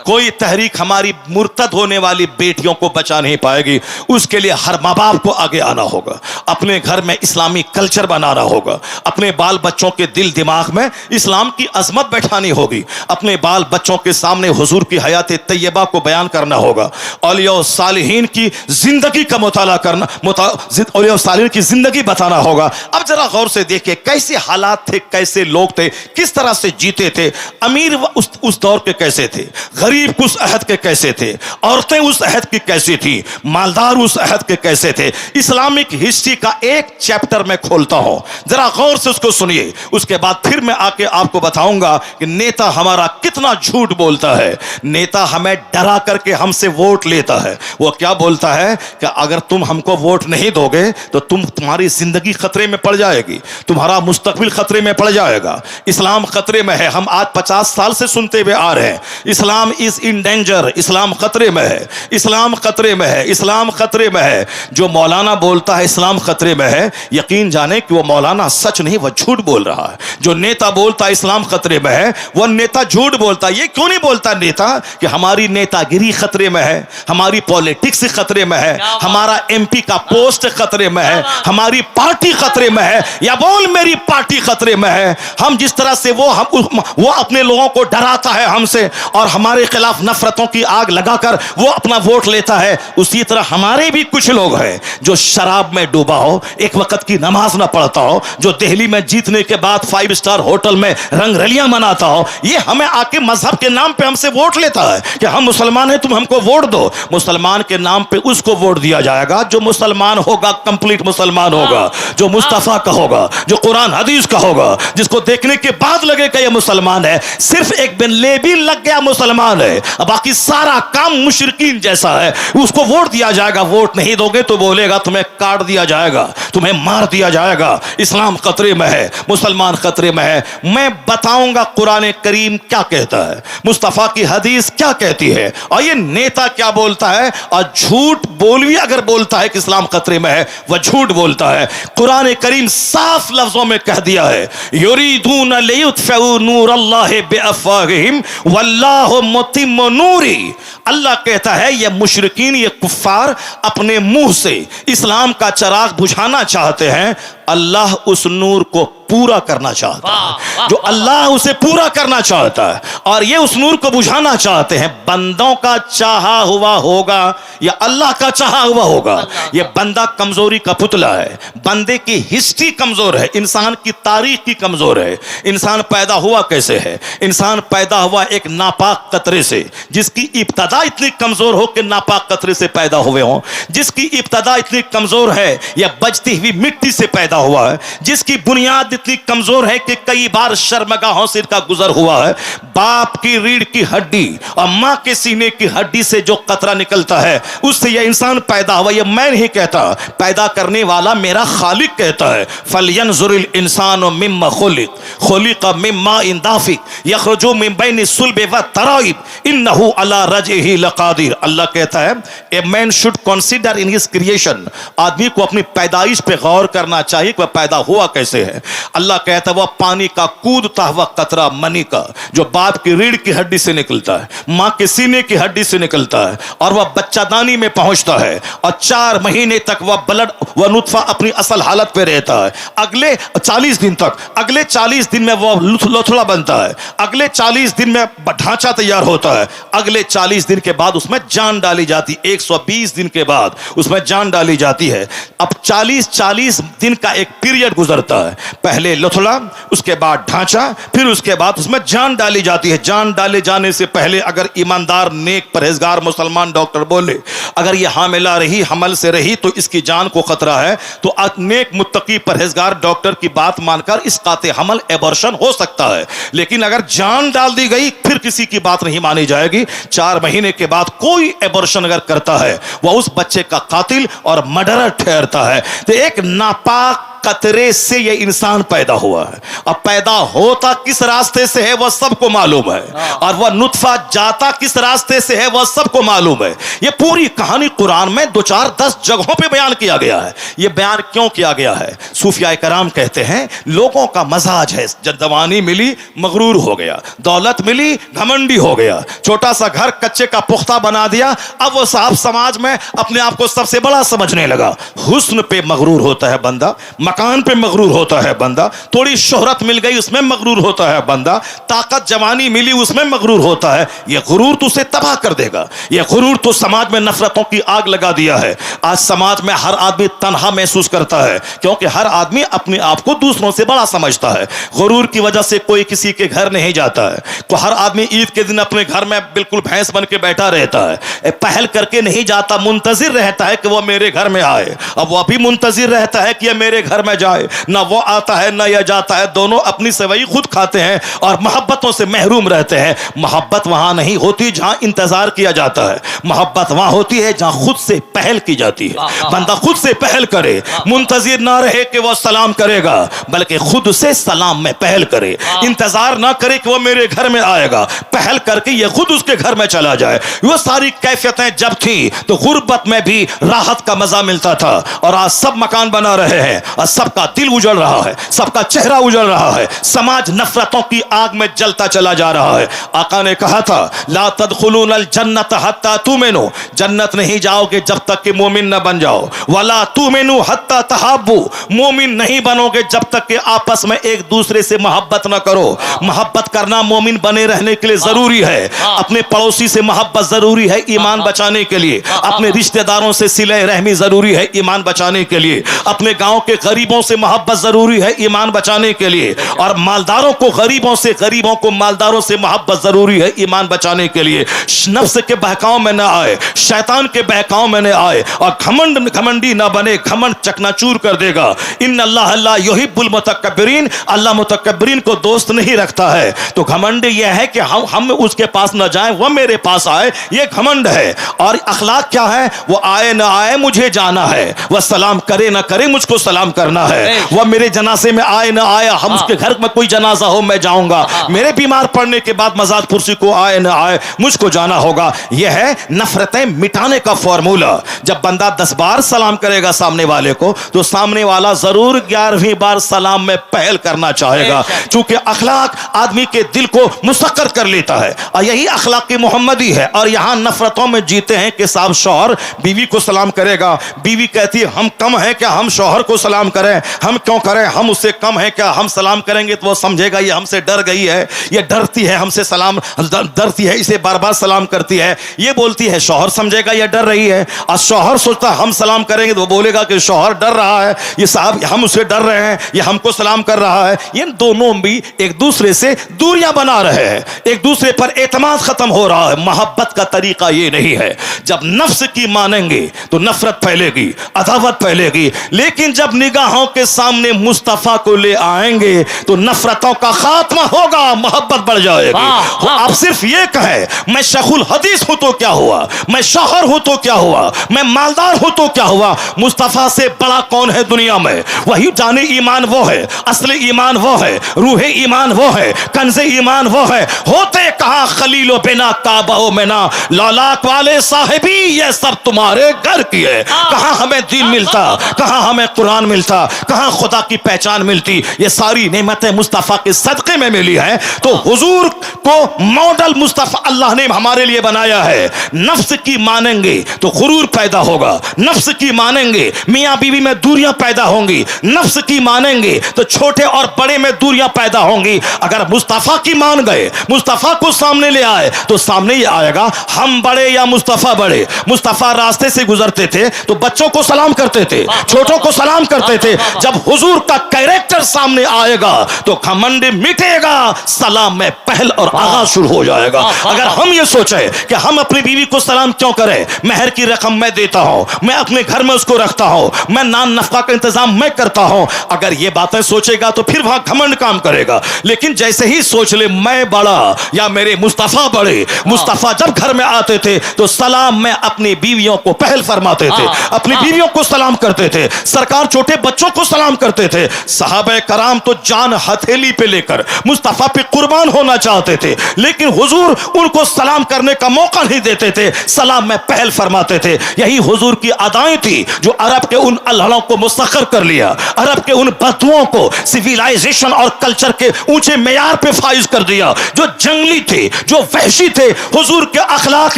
कोई तहरीक हमारी मुर्तद होने वाली बेटियों को बचा नहीं पाएगी। उसके लिए हर माँ बाप को आगे आना होगा, अपने घर में इस्लामी कल्चर बनाना होगा, अपने बाल बच्चों के दिल दिमाग में इस्लाम की अजमत बैठानी होगी, अपने बाल बच्चों के सामने हुजूर की हयात तैयबा को बयान करना होगा, औलिया और सालिहीन की जिंदगी का मुताला करना, औलिया और सालिहीन की जिंदगी बताना होगा। अब जरा गौर से देखिए कैसे हालात थे, कैसे कैसे लोग थे, किस तरह से जीते थे, अमीर उस दौर के कैसे थे, गरीब उस अहद के कैसे थे, औरतें उस अहद की कैसी थी, मालदार उस अहद के कैसे थे। इस्लामिक हिस्ट्री का एक चैप्टर मैं खोलता हूं, जरा गौर से उसको सुनिए, उसके बाद फिर मैं आके आपको बताऊंगा कि नेता हमारा कितना झूठ बोलता है। नेता हमें डरा करके हमसे वोट लेता है। वो क्या बोलता है कि अगर तुम हमको वोट नहीं दोगे तो तुम्हारी जिंदगी खतरे में पड़ जाएगी, तुम्हारा मुस्तकबिल खतरे में पड़ जाएगा, इस्लाम खतरे में है। हम आज 50 साल से सुनते हुए आ रहे हैं, इस्लाम इज इन डेंजर, इस्लाम खतरे में है, इस्लाम खतरे में है, इस्लाम खतरे में है। जो मौलाना बोलता है इस्लाम खतरे में है, यकीन जाने कि वो मौलाना सच नहीं, वह झूठ बोल रहा है। जो नेता बोलता है इस्लाम खतरे में है, वह नेता झूठ बोलता है। ये क्यों नहीं बोलता नेता कि हमारी नेतागिरी खतरे में है, हमारी पॉलिटिक्स खतरे में है, हमारा एमपी का पोस्ट खतरे में है, हमारी पार्टी खतरे में है, या बोल मेरी पार्टी खतरे में है। हम जिस तरह से वो अपने लोगों को डराता है हमसे और हमारे खिलाफ नफरतों की आग लगाकर वो अपना वोट लेता है, उसी तरह हमारे भी कुछ लोग हैं जो शराब में डूबा हो, एक वक्त की नमाज ना पढ़ता हो, जो दिल्ली में जीतने के बाद 5 स्टार होटल में रंगरलियां मनाता हो, ये हमें आके मजहब के नाम पे हमसे वोट लेता है कि हम मुसलमान हैं, तुम हमको वोट दो। मुसलमान के नाम पे उसको वोट दिया जाएगा जो मुसलमान होगा, कंप्लीट मुसलमान होगा, जो मुस्तफा का होगा, जो कुरान हदीस का होगा, जिसको देखने के बाद लगेगा ये मुसलमान है। सिर्फ एक बिन लेबी लग गया मुसलमान है, बाकी सारा काम मुशरिकीन जैसा है, उसको वोट दिया जाएगा। वोट नहीं दोगे तो बोलेगा तुम्हें काट दिया जाएगा, तुम्हें मार दिया जाएगा। इस्लाम खतरे में है, मुसलमान खतरे में है। मैं बताऊंगा कुरान करीम क्या कहता है, मुस्तफा की हदीस क्या कहती है, और ये नेता क्या बोलता है। और झूठ बोल भी अगर बोलता है कि इस्लाम खतरे में है, वह झूठ बोलता है। कुरान करीम साफ लफ्जों में कह दिया है, युरीदून लियुत्फिउ नूरल्लाहि बिअफ़वाहिहिम वल्लाहु मुतिम्मु नूरी। अल्लाह कहता है ये मुशरिकीन, ये कुफ्फार अपने मुंह से इस्लाम का चिराग बुझाना चाहते हैं, अल्लाह उस नूर को पूरा करना चाहता है। जो अल्लाह उसे पूरा करना चाहता है और ये उस नूर को बुझाना चाहते हैं। बंदों का चाहा हुआ होगा या अल्लाह का चाहा हुआ होगा, ये बंदा कमजोरी का पुतला है। बंदे की हिस्ट्री कमजोर है, इंसान की तारीख की कमजोर है। इंसान पैदा हुआ कैसे है? इंसान पैदा हुआ एक नापाक कतरे से, जिसकी इब्तदा इतनी कमजोर हो कि नापाक कतरे से पैदा हुए हों, जिसकी इब्तदा इतनी कमजोर है या बजती हुई मिट्टी से पैदा हुआ है, जिसकी बुनियाद इतनी कमजोर है कि कई बार शर्मगाहों से इसका गुजर हुआ है। बाप की रीढ़ की हड्डी और मां के सीने की हड्डी से जो कतरा निकलता है, उससे यह इंसान पैदा हुआ। यह मैं नहीं कहता, पैदा करने वाला मेरा खालिक कहता है। फलयंजुरिल इंसानु मिम्मा खुलिक मिम्मा इन दाफिक यखरुजु मिन बैनि सुल्बि व तराइब इन्नहु अला रजइही लकादिर। अल्लाह कहता है a man should consider in his creation. आदमी को अपनी पैदाइश पे गौर करना चाहिए कि वह पैदा हुआ कैसे है। अल्लाह कहता है वह पानी का कूदता हुआ कतरा मनी का, जो बाप की रीढ़ की हड्डी से निकलता है, मां के सीने की हड्डी से निकलता है, और वह बच्चादानी में पहुंचता है, और 4 महीने तक वह ब्लड वह नुत्फा अपनी असल हालत पे रहता है। अगले 40 दिन तक, अगले 40 दिन में वह लोथड़ा बनता है, अगले 40 दिन में ढांचा तैयार होता है, अगले 40 दिन के बाद उसमें जान डाली जाती, 120 दिन के बाद उसमें जान डाली जाती है। अब 40 दिन का एक पीरियड गुजरता है, पहले लथड़ा, उसके बाद ढांचा, फिर उसके बाद उसमें जान डाली जाती है। जान डाले जाने से पहले अगर ईमानदार नेक परहेजगार मुसलमान डॉक्टर बोले अगर ये हामिला रही, हमल से रही तो इसकी जान को खतरा है, तो नेक मुत्तकी परहेजगार डॉक्टर की बात मानकर इस काते हमल एबॉर्शन हो सकता है। लेकिन अगर जान डाल दी गई फिर किसी की बात नहीं मानी जाएगी। 4 महीने के बाद कोई एबॉर्शन अगर करता है वह उस बच्चे का कातिल और मर्डरर ठहरता है। तो एक नापाक कतरे से यह इंसान पैदा हुआ है। अब पैदा होता किस रास्ते से है वह सबको मालूम है, और वह नुत्फा जाता किस रास्ते से है वह सबको मालूम है। यह पूरी कहानी कुरान में 2, 4, 10 जगहों पे बयान किया गया है। यह बयान क्यों किया गया है? सूफियाए कराम कहते हैं लोगों का मजाज है, जब जवानी मिली मगरूर हो गया, दौलत मिली घमंडी हो गया, छोटा सा घर कच्चे का पुख्ता बना दिया, अब वो साहब समाज में अपने आप को सबसे बड़ा समझने लगा। हुस्न पे मगरूर होता है बंदा, मकान पे मगरूर होता है बंदा, थोड़ी शोहरत मिल गई उसमें मगरूर होता है बंदा, ताकत जवानी मिली उसमें मगरूर होता है। यह गुरूर तो उसे तबाह कर देगा। यह गुरूर तो समाज में नफरतों की आग लगा दिया है। आज समाज में हर आदमी तन्हा महसूस करता है, क्योंकि हर आदमी अपने आप को दूसरों से बड़ा समझता है। गुरूर की वजह से कोई किसी के घर नहीं जाता है। तो हर आदमी ईद के दिन अपने घर में बिल्कुल भैंस बन के बैठा रहता है, पहल करके नहीं जाता, मुंतजिर रहता है कि वह मेरे घर में आए। अब वह भी मुंतजिर रहता है कि यह मेरे घर में जाए। ना वो आता है ना यह जाता है, दोनों अपनी सेवई खुद खाते हैं और मोहब्बतों से महरूम रहते हैं। मोहब्बत वहां नहीं होती जहां इंतजार किया जाता है, मोहब्बत वहां होती है जहां खुद से पहल की जाती है। बंदा खुद से पहल करे, मुंतजिर ना रहे कि वह सलाम करेगा, बल्कि खुद से सलाम में पहल करे। इंतजार ना करे कि वह मेरे घर में आएगा, पहल करके यह खुद उसके घर में चला जाए। वो सारी कैफियतें जब थी तो गुर्बत में भी राहत का मजा मिलता था, और आज सब मकान बना रहे हैं और सबका दिल उजड़ रहा है, सबका चेहरा उजड़ रहा है, समाज नफरतों की आग में जलता चला जा रहा है। आका ने कहा था ला तदखुलूनल जन्नत हत्ता तुमिनु, जन्नत नहीं जाओगे जब तक कि मोमिन न बन जाओ। वला तुमिनु हत्ता तहाब्बू, मोमिन नहीं बनोगे जब तक कि आपस में एक दूसरे से मोहब्बत न करो। मोहब्बत करना मोमिन बने रहने के लिए जरूरी है। अपने पड़ोसी से मोहब्बत जरूरी है ईमान बचाने के लिए, अपने रिश्तेदारों से सिले रहमी जरूरी है ईमान बचाने के लिए, अपने गांव के गरीबों से मोहब्बत जरूरी है ईमान बचाने के लिए, और मालदारों को गरीबों से, गरीबों को मालदारों से मोहब्बत जरूरी है ईमान बचाने के लिए। नफ्स के बहकाव में न आए, शैतान के बहकाव में न आए, और घमंडी न बने, घमंड चकनाचूर कर देगा। इन अल्लाह युहिब्बुल मुतकब्बिरीन, अल्लाह मुतकब्बिरीन को दोस्त नहीं रखता है। तो घमंड यह है कि हम उसके पास न जाएं, वह मेरे पास आए, यह घमंड है। और अखलाक क्या है? वो आए ना आए मुझे जाना है, वह सलाम करे ना करे मुझको सलाम करना है, वह मेरे जनाजे में आए ना आए, हम उसके घर में कोई जनाजा हो मैं जाऊंगा, मेरे बीमार पड़ने के बाद मजाद पुरसी को आए ना आए मुझको जाना होगा। यह है नफरतें मिटाने का फॉर्मूला। जब बंदा 10 बार सलाम करेगा सामने वाले को, तो सामने वाला जरूर 11वीं बार सलाम में पहल करना चाहेगा, क्योंकि अखलाक आदमी के दिल को मुसक्कर कर लेता है, और यही अखलाक की मोहम्मदी है। और यहां नफरतों में जीते हैं कि साहब शौहर बीवी को सलाम करेगा, बीवी कहती है हम कम है क्या हम शौहर को सलाम करें, हम क्यों करें, हम उससे कम है क्या, हम सलाम करेंगे तो वो समझेगा ये हमसे डर गई है, ये डरती है हमसे सलाम, डरती है इसे बार बार सलाम करती है, ये बोलती है शौहर समझेगा ये डर रही है, और शौहर सोचता हम सलाम करेंगे तो वो बोलेगा कि शौहर डर रहा है, ये साहब हम उसे डर रहे हैं, ये हमको सलाम कर रहा है। ये दोनों भी एक दूसरे से दूरियां बना रहे हैं, एक दूसरे पर एतमाद खत्म हो रहा है। मोहब्बत का तरीका ये नहीं है। जब नफ्स की मानेंगे तो नफरत फैलेगी, अदावत फैलेगी, लेकिन जब निगाहों के सामने मुस्तफा को ले आएंगे तो नफरतों का खात्मा होगा, मोहब्बत बढ़ जाएगी। आप सिर्फ ये कहें मैं शेखुल हदीस हूं तो क्या हुआ, मैं शौहर हूं तो क्या हुआ, मैं मालदार हूं तो क्या हुआ, मुस्तफा से बड़ा कौन है दुनिया में? वही जाने ईमान वो है, असली ईमान वो है, रूहे ईमान वो है, कंज़े ईमान वो है। होते कहां खलीलो बिना काबा में ना, लौलाक वाले साहिबी ये सब तुम्हारे घर की है। कहां हमें दीन मिलता, कहां हमें कुरान मिलता, कहां खुदा की पहचान मिलती, ये सारी नेमतें मुस्तफा के सदके में मिली है। तो हुजूर को मॉडल मुस्तफा अल्लाह ने हमारे लिए बनाया है। नफ्स की मानेंगे तो गुरूर पैदा होगा, नफ्स की मानेंगे मियां बीवी में दूरियां पैदा होंगी, नफ्स की मानेंगे तो छोटे और बड़े में दूरियां पैदा होंगी। अगर मुस्तफा की मान गए, मुस्तफा को सामने ले आए तो सामने ही आएगा हम बड़े या मुस्तफा बड़े। मुस्तफा रास्ते से गुजरते थे तो बच्चों को सलाम करते थे, छोटों को सलाम करते थे। जब हुजूर का कैरेक्टर सामने आएगा तो घमंड मिटेगा, सलाम में पहल और आगाज शुरू हो जाएगा। अगर हम ये सोचे कि हम अपनी बीवी को सलाम क्यों करें, महर की रकम मैं देता हूं, मैं अपने घर में उसको रखता हूं, मैं नान नफका का इंतजाम मैं करता हूं, अगर ये बातें सोचेगा तो फिर वहां घमंड काम करेगा। लेकिन जैसे ही सोच ले मैं बड़ा या मेरे मुस्तफा बड़े, मुस्तफा जब घर में आते थे तो सलाम में अपनी बीवियों को पहल फरमाते थे, अपनी बीवियों को सलाम करते थे, सरकार छोटे बच्चों को सलाम करते थे। सहाबे कराम तो जान हथेली पे लेकर मुस्तफा पे कुर्बान होना चाहते थे, लेकिन हुजूर उनको सलाम करने का मौका नहीं देते थे, सलाम में पहल फरमाते थे। यही हुजूर की अदाएं थी जो अरब के उन अल्लाहों को मुस्तखर कर लिया, अरब के उन बदुओं को सिविलाइजेशन और कल्चर के ऊंचे मेयार पे फाइज कर दिया। जो जंगली थे, जो वहशी थे, हुजूर के अखलाक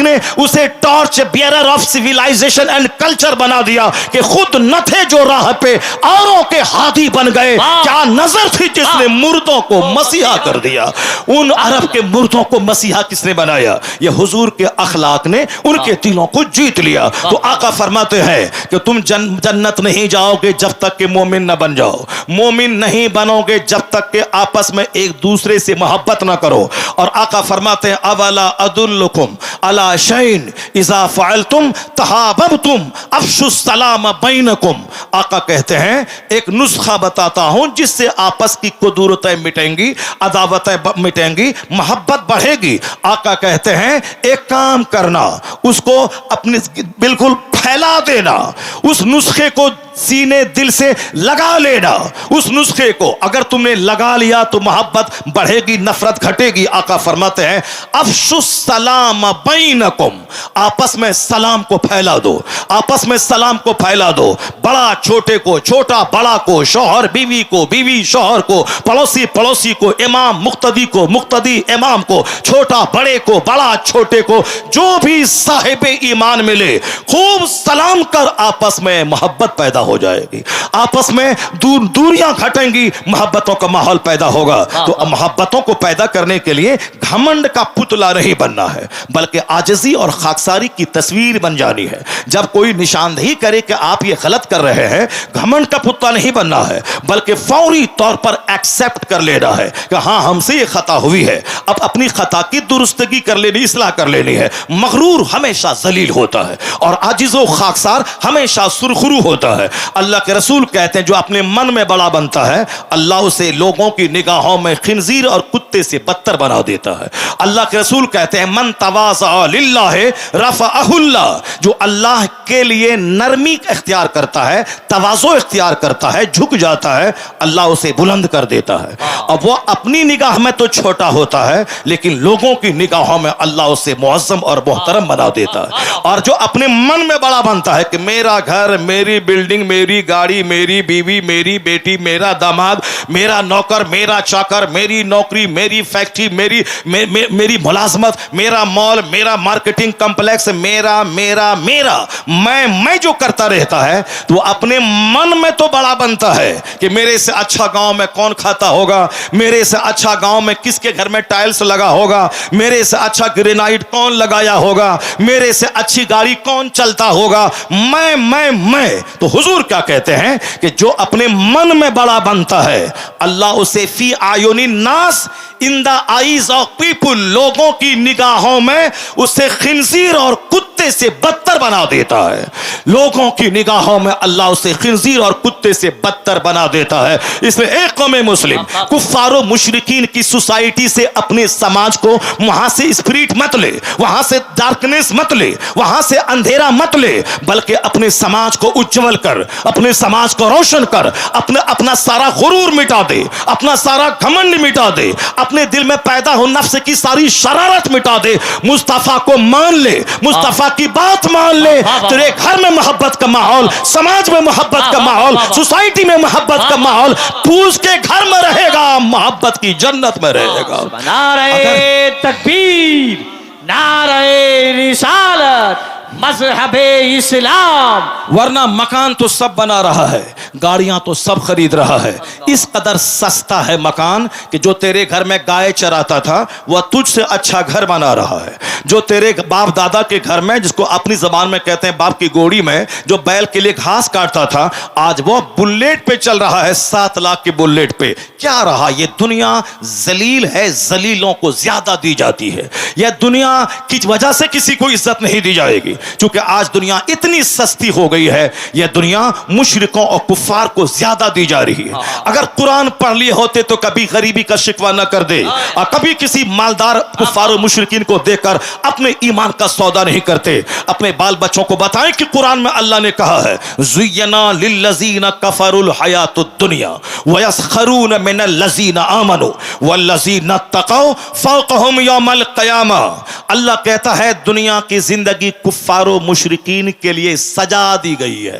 ने उसे torch bearer of civilization and culture बना दिया कि खुद न थे जो राह पे औरों के हादी बन गए। क्या नजर थी जिसने मुर्दों को मसीहा कर दिया। उन अरब के मुर्दों को मसीहा किसने बनाया? ये हुजूर के अखलाक ने उनके दिलों को जीत लिया। तो आका फरमाते हैं कि तुम जन्नत नहीं जाओगे जब तक कि मोमिन न बन जाओ, मोमिन नहीं बनोगे जब तक कि आपस में एक दूसरे से मोहब्बत ना करो। और आका फरमाते हैं अवला अदुल्लुकुम अला शैइन इज़ा फ़अलतुम तहाबबतुम अफ़शुस सलाम बैनकुम। आका कहते हैं एक नुस्खा बताता हूं जिससे आपस की कुदूरतें मिटेंगी, अदावतें मिटेंगी, मोहब्बत बढ़ेगी। आका कहते हैं एक काम करना, उसको अपने बिल्कुल फैला देना, उस नुस्खे को सीने दिल से लगा लेना। उस नुस्खे को अगर तुमने लगा लिया तो मोहब्बत बढ़ेगी, नफरत घटेगी। आका फरमाते हैं अफ़शुस सलाम बैनकुम, आपस में सलाम को फैला दो, आपस में सलाम को फैला दो। बड़ा छोटे को, छोटा बड़ा को, शौहर बीवी को, बीवी शौहर को, पड़ोसी पड़ोसी को, इमाम मुक्तदी को, मुक्तदी इमाम को, छोटा बड़े को, बड़ा छोटे को, जो भी साहिब ईमान मिले खूब सलाम कर, आपस में मोहब्बत पैदा हो जाएगी, आपस में दूरियां घटेंगी, मोहब्बतों का माहौल पैदा होगा। तो मोहब्बतों को पैदा करने के लिए घमंड का पुतला नहीं बनना है, बल्कि आजिज़ी और खाकसारी की तस्वीर बन जानी है। जब कोई निशानदेही करे कि आप ये गलत कर रहे हैं, घमंड का पुतला नहीं बनना है, बल्कि फौरी तौर पर एक्सेप्ट कर लेना है कि हाँ हमसे ये खता हुई है, अब अपनी खता की दुरुस्तगी कर लेनी, इस्लाह कर लेनी है। मगरूर हमेशा जलील होता है और आजिज़ व खाकसार हमेशा सुरखरू होता है। अल्लाह के रसूल कहते हैं जो अपने मन में बड़ा बनता है, अल्लाह उसे लोगों की निगाहों में खिंजीर और कुत्ते से बदतर बना देता है। अल्लाह के रसूल कहते हैं मन तवाज़ा लिल्लाह रफ़अहुल्लाह, जो अल्लाह के लिए नरमी इख्तियार करता है, तवाज़ो इख्तियार करता है, झुक जाता है, अल्लाह उसे बुलंद कर देता है। अब वो अपनी निगाह में तो छोटा होता है, लेकिन लोगों की निगाहों में अल्लाह उसे मुअज़्ज़म और मोहतरम बना देता है। और जो अपने मन में बड़ा बनता है कि मेरा घर, मेरी बिल्डिंग, मेरी गाड़ी, मेरी बीवी, मेरी बेटी, मेरा दामाद, मेरा नौकर, मेरा चाकर, मेरी नौकरी, मेरी फैक्ट्री, मेरी मुलाजमत, मेरा मॉल, मेरा मार्केटिंग कॉम्प्लेक्स, मेरा मेरा मेरा मैं जो करता रहता है, तो अपने मन में तो बड़ा बनता है कि मेरे से अच्छा गांव में कौन खाता होगा, मेरे से अच्छा गांव में किसके घर में टाइल्स लगा होगा, मेरे से अच्छा ग्रेनाइट कौन लगाया होगा, मेरे से अच्छी गाड़ी कौन चलता होगा, मैं। तो हुजूर क्या कहते हैं कि जो अपने मन में बड़ा बनता है, अल्लाह उसे फी आयुनी नास, in the eyes of people, लोगों की निगाहों में उसे खिंजीर और कुत्ते से बदतर बना देता है। लोगों की निगाहों में अल्लाह उसे खिंजीर और कुत्ते से बदतर बना देता है। इसलिए एक कौम मुस्लिम कुफ्फारो मुशरिकीन की सोसाइटी से अपने समाज को, वहां से स्पिरिट मत ले, वहां से डार्कनेस मत ले, वहां से अंधेरा मत ले, बल्कि अपने समाज को उज्जवल कर, अपने समाज को रोशन कर, अपना सारा गुरूर मिटा दे, अपना सारा घमंड मिटा दे, अपने दिल में पैदा हो नफ्स की सारी शरारत मिटा दे, मुस्तफा को मान ले, मुस्तफा की बात मान ले, तेरे घर में मोहब्बत का माहौल, समाज में मोहब्बत का माहौल, सोसाइटी में मोहब्बत का माहौल, तू उसके घर में रहेगा, मोहब्बत की जन्नत में रहेगा। नारे तकबीर, नारे रिसालत, मज़हबे इस्लाम। वरना मकान तो सब बना रहा है, गाड़ियां तो सब खरीद रहा है, इस कदर सस्ता है मकान कि जो तेरे घर में गाय चराता था वह तुझसे अच्छा घर बना रहा है। जो तेरे बाप दादा के घर में, जिसको अपनी जबान में कहते हैं बाप की गोड़ी में, जो बैल के लिए घास काटता था, आज वो बुलेट पे चल रहा है, 7 लाख के बुलेट पे। क्या रहा? ये दुनिया जलील है, जलीलों को ज्यादा दी जाती है। यह दुनिया की वजह से किसी को इज्जत नहीं दी जाएगी, क्योंकि आज दुनिया इतनी सस्ती हो गई है। यह दुनिया मुशरिकों और कुफ्फार को ज्यादा दी जा रही है। अगर कुरान पढ़ लिए होते तो कभी गरीबी का शिकवा न कर दे, और कभी किसी मालदार कुफ्फार और मुशरिकीन को देखकर अपने ईमान का सौदा नहीं करते। अपने बाल बच्चों को बताएं कि कुरान में अल्लाह ने कहा है ज़ुय्यना लिल्लज़ीना कफ़रुल हयातुद दुनिया व यस्खरून मिनल लज़ीना आमनू वल्लज़ीना तक़ौ फ़ौक़हुम यौमल क़ियामा। अल्लाह कहता है दुनिया की जिंदगी कुफ्फारो मुशरिकीन के लिए सजा दी गई है।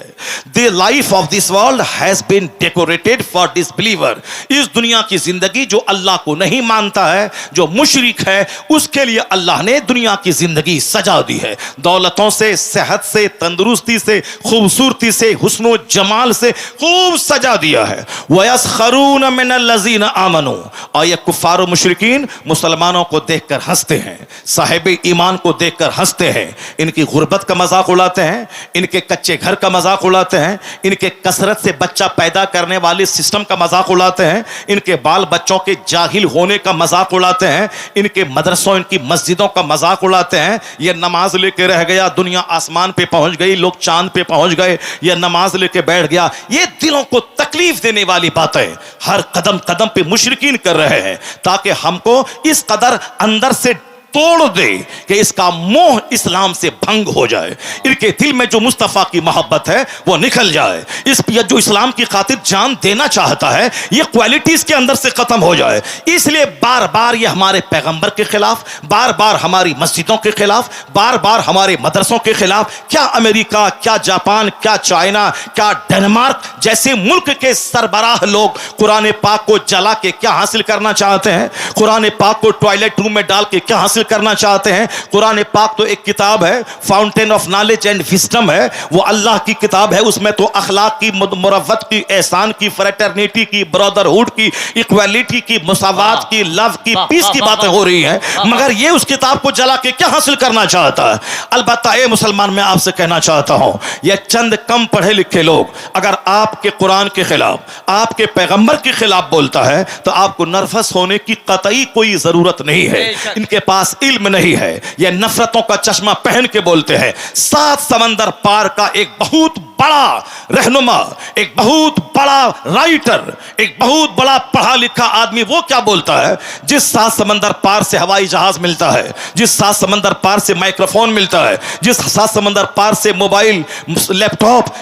The life of this world has been decorated for disbeliever. इस दुनिया की जिंदगी जो अल्लाह को नहीं मानता है, जो मुशरिक है, उसके लिए अल्लाह ने दुनिया की जिंदगी सजा दी है। दौलतों से, सेहत से, तंदुरुस्ती से, खूबसूरती से, हुस्नो जमाल से खूब सजा दिया है। वयस्खरून मिनल्लज़ीना आमनू, और ये कुफ्फार और मुशरिकीन मुसलमानों को देखकर हंसते हैं, साहिब ईमान को देखकर हंसते हैं, इनकी गुर्बत का मजाक उड़ाते हैं, इनके कच्चे घर का मजाक उड़ाते हैं, इनके कसरत से बच्चा पैदा करने वाले सिस्टम का मजाक उड़ाते हैं, इनके बाल बच्चों के जाहिल होने का मजाक उड़ाते हैं, इनके मदरसों, इनकी मस्जिदों का मजाक उड़ाते हैं। ये नमाज लेके रह गया, दुनिया आसमान पे पहुंच गई, लोग चांद पे पहुंच गए, ये नमाज लेके बैठ गया। ये दिलों को तकलीफ देने वाली बातें हर कदम कदम पे मुशरिकीन कर रहे हैं, ताकि हमको इस कदर अंदर से तोड़ दे कि इसका मोह इस्लाम से भंग हो जाए, इनके दिल में जो मुस्तफ़ा की मोहब्बत है वो निकल जाए, इस जो इस्लाम की खातिर जान देना चाहता है ये क्वालिटीज के अंदर से खत्म हो जाए। इसलिए बार बार ये हमारे पैगंबर के खिलाफ, बार बार हमारी मस्जिदों के खिलाफ, बार बार हमारे मदरसों के खिलाफ, क्या अमेरिका, क्या जापान, क्या चाइना, क्या डेनमार्क जैसे मुल्क के सरबराह लोग कुरान पाक को जला के क्या हासिल करना चाहते हैं, कुरान पाक को टॉयलेट रूम में डाल के क्या हासिल करना चाहते हैं। कुरान पाक तो एक किताब है, fountain of knowledge and wisdom है, वो अल्लाह की किताब है, उसमें तो अखलाक की, मुरव्वत की, एहसान की, फ्रेटर्निटी की, ब्रदरहुड की, इक्वालिटी की, मुसावात की, लव की, पीस की बातें हो रही हैं, मगर ये उस किताब को जला के क्या हासिल करना चाहता है। अलबत्ता ए मुसलमान, मैं आपसे कहना चाहता हूं, ये चंद कम पढ़े लिखे लोग अगर आपके कुरान के खिलाफ, आपके पैगंबर के खिलाफ बोलता है तो आपको नर्वस होने की कतई कोई जरूरत नहीं है। इनके पास इल्म नहीं है, ये नफरतों का चश्मा पहन के बोलते हैं। 7 समंदर पार का एक बहुत बड़ा रहनुमा, एक बहुत बड़ा राइटर, एक बहुत बड़ा पढ़ा लिखा आदमी वो क्या बोलता है, जिस 7 समंदर पार से हवाई जहाज मिलता है, जिस 7 समंदर पार से माइक्रोफोन मिलता है, जिस 7 समंदर पार से मोबाइल, लैपटॉप,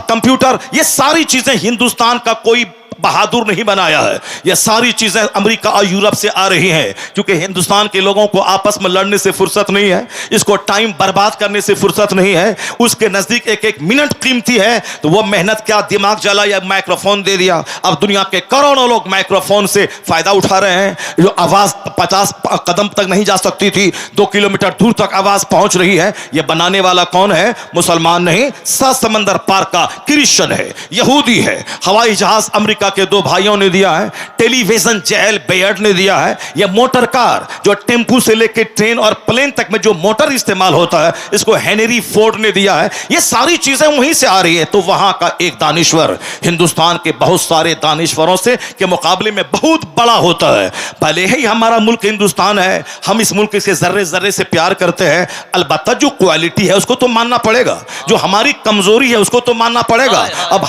कंप्यूटर, ये सारी चीजें हिंदुस्तान का कोई बहादुर नहीं बनाया है, ये सारी चीजें अमेरिका और यूरोप से आ रही हैं, क्योंकि हिंदुस्तान के लोगों को आपस में लड़ने से फुर्सत नहीं है, इसको टाइम बर्बाद करने से फुर्सत नहीं है, उसके नजदीक एक एक मिनट कीमती है, तो वो मेहनत क्या, दिमाग जला या माइक्रोफोन दे दिया। अब दुनिया के करोड़ों लोग माइक्रोफोन से फायदा उठा रहे हैं, जो आवाज 50 कदम तक नहीं जा सकती थी, 2 किलोमीटर दूर तक आवाज पहुंच रही है। ये बनाने वाला कौन है? मुसलमान नहीं, 7 समंदर पार का क्रिश्चियन है, यहूदी है। हवाई जहाज अमेरिका के 2 भाइयों ने दिया है, टेलीविजन जेल बेयर्ड ने दिया है, यह मोटर कार जो टेम्पू से लेकर ट्रेन और प्लेन तक में जो मोटर इस्तेमाल होता है, इसको हेनरी फोर्ड ने दिया है। ये सारी चीजें वहीं से आ रही है। तो वहां का एक दानिश्वर हिंदुस्तान के बहुत सारे दानिश्वरों से के मुकाबले में बहुत बड़ा होता है। भले ही हमारा मुल्क हिंदुस्तान है, हम इस मुल्क से जर्रे जर्रे से प्यार करते हैं, अलबत्ता जो क्वालिटी है उसको तो मानना पड़ेगा, जो हमारी कमजोरी है उसको तो मानना पड़ेगा। अब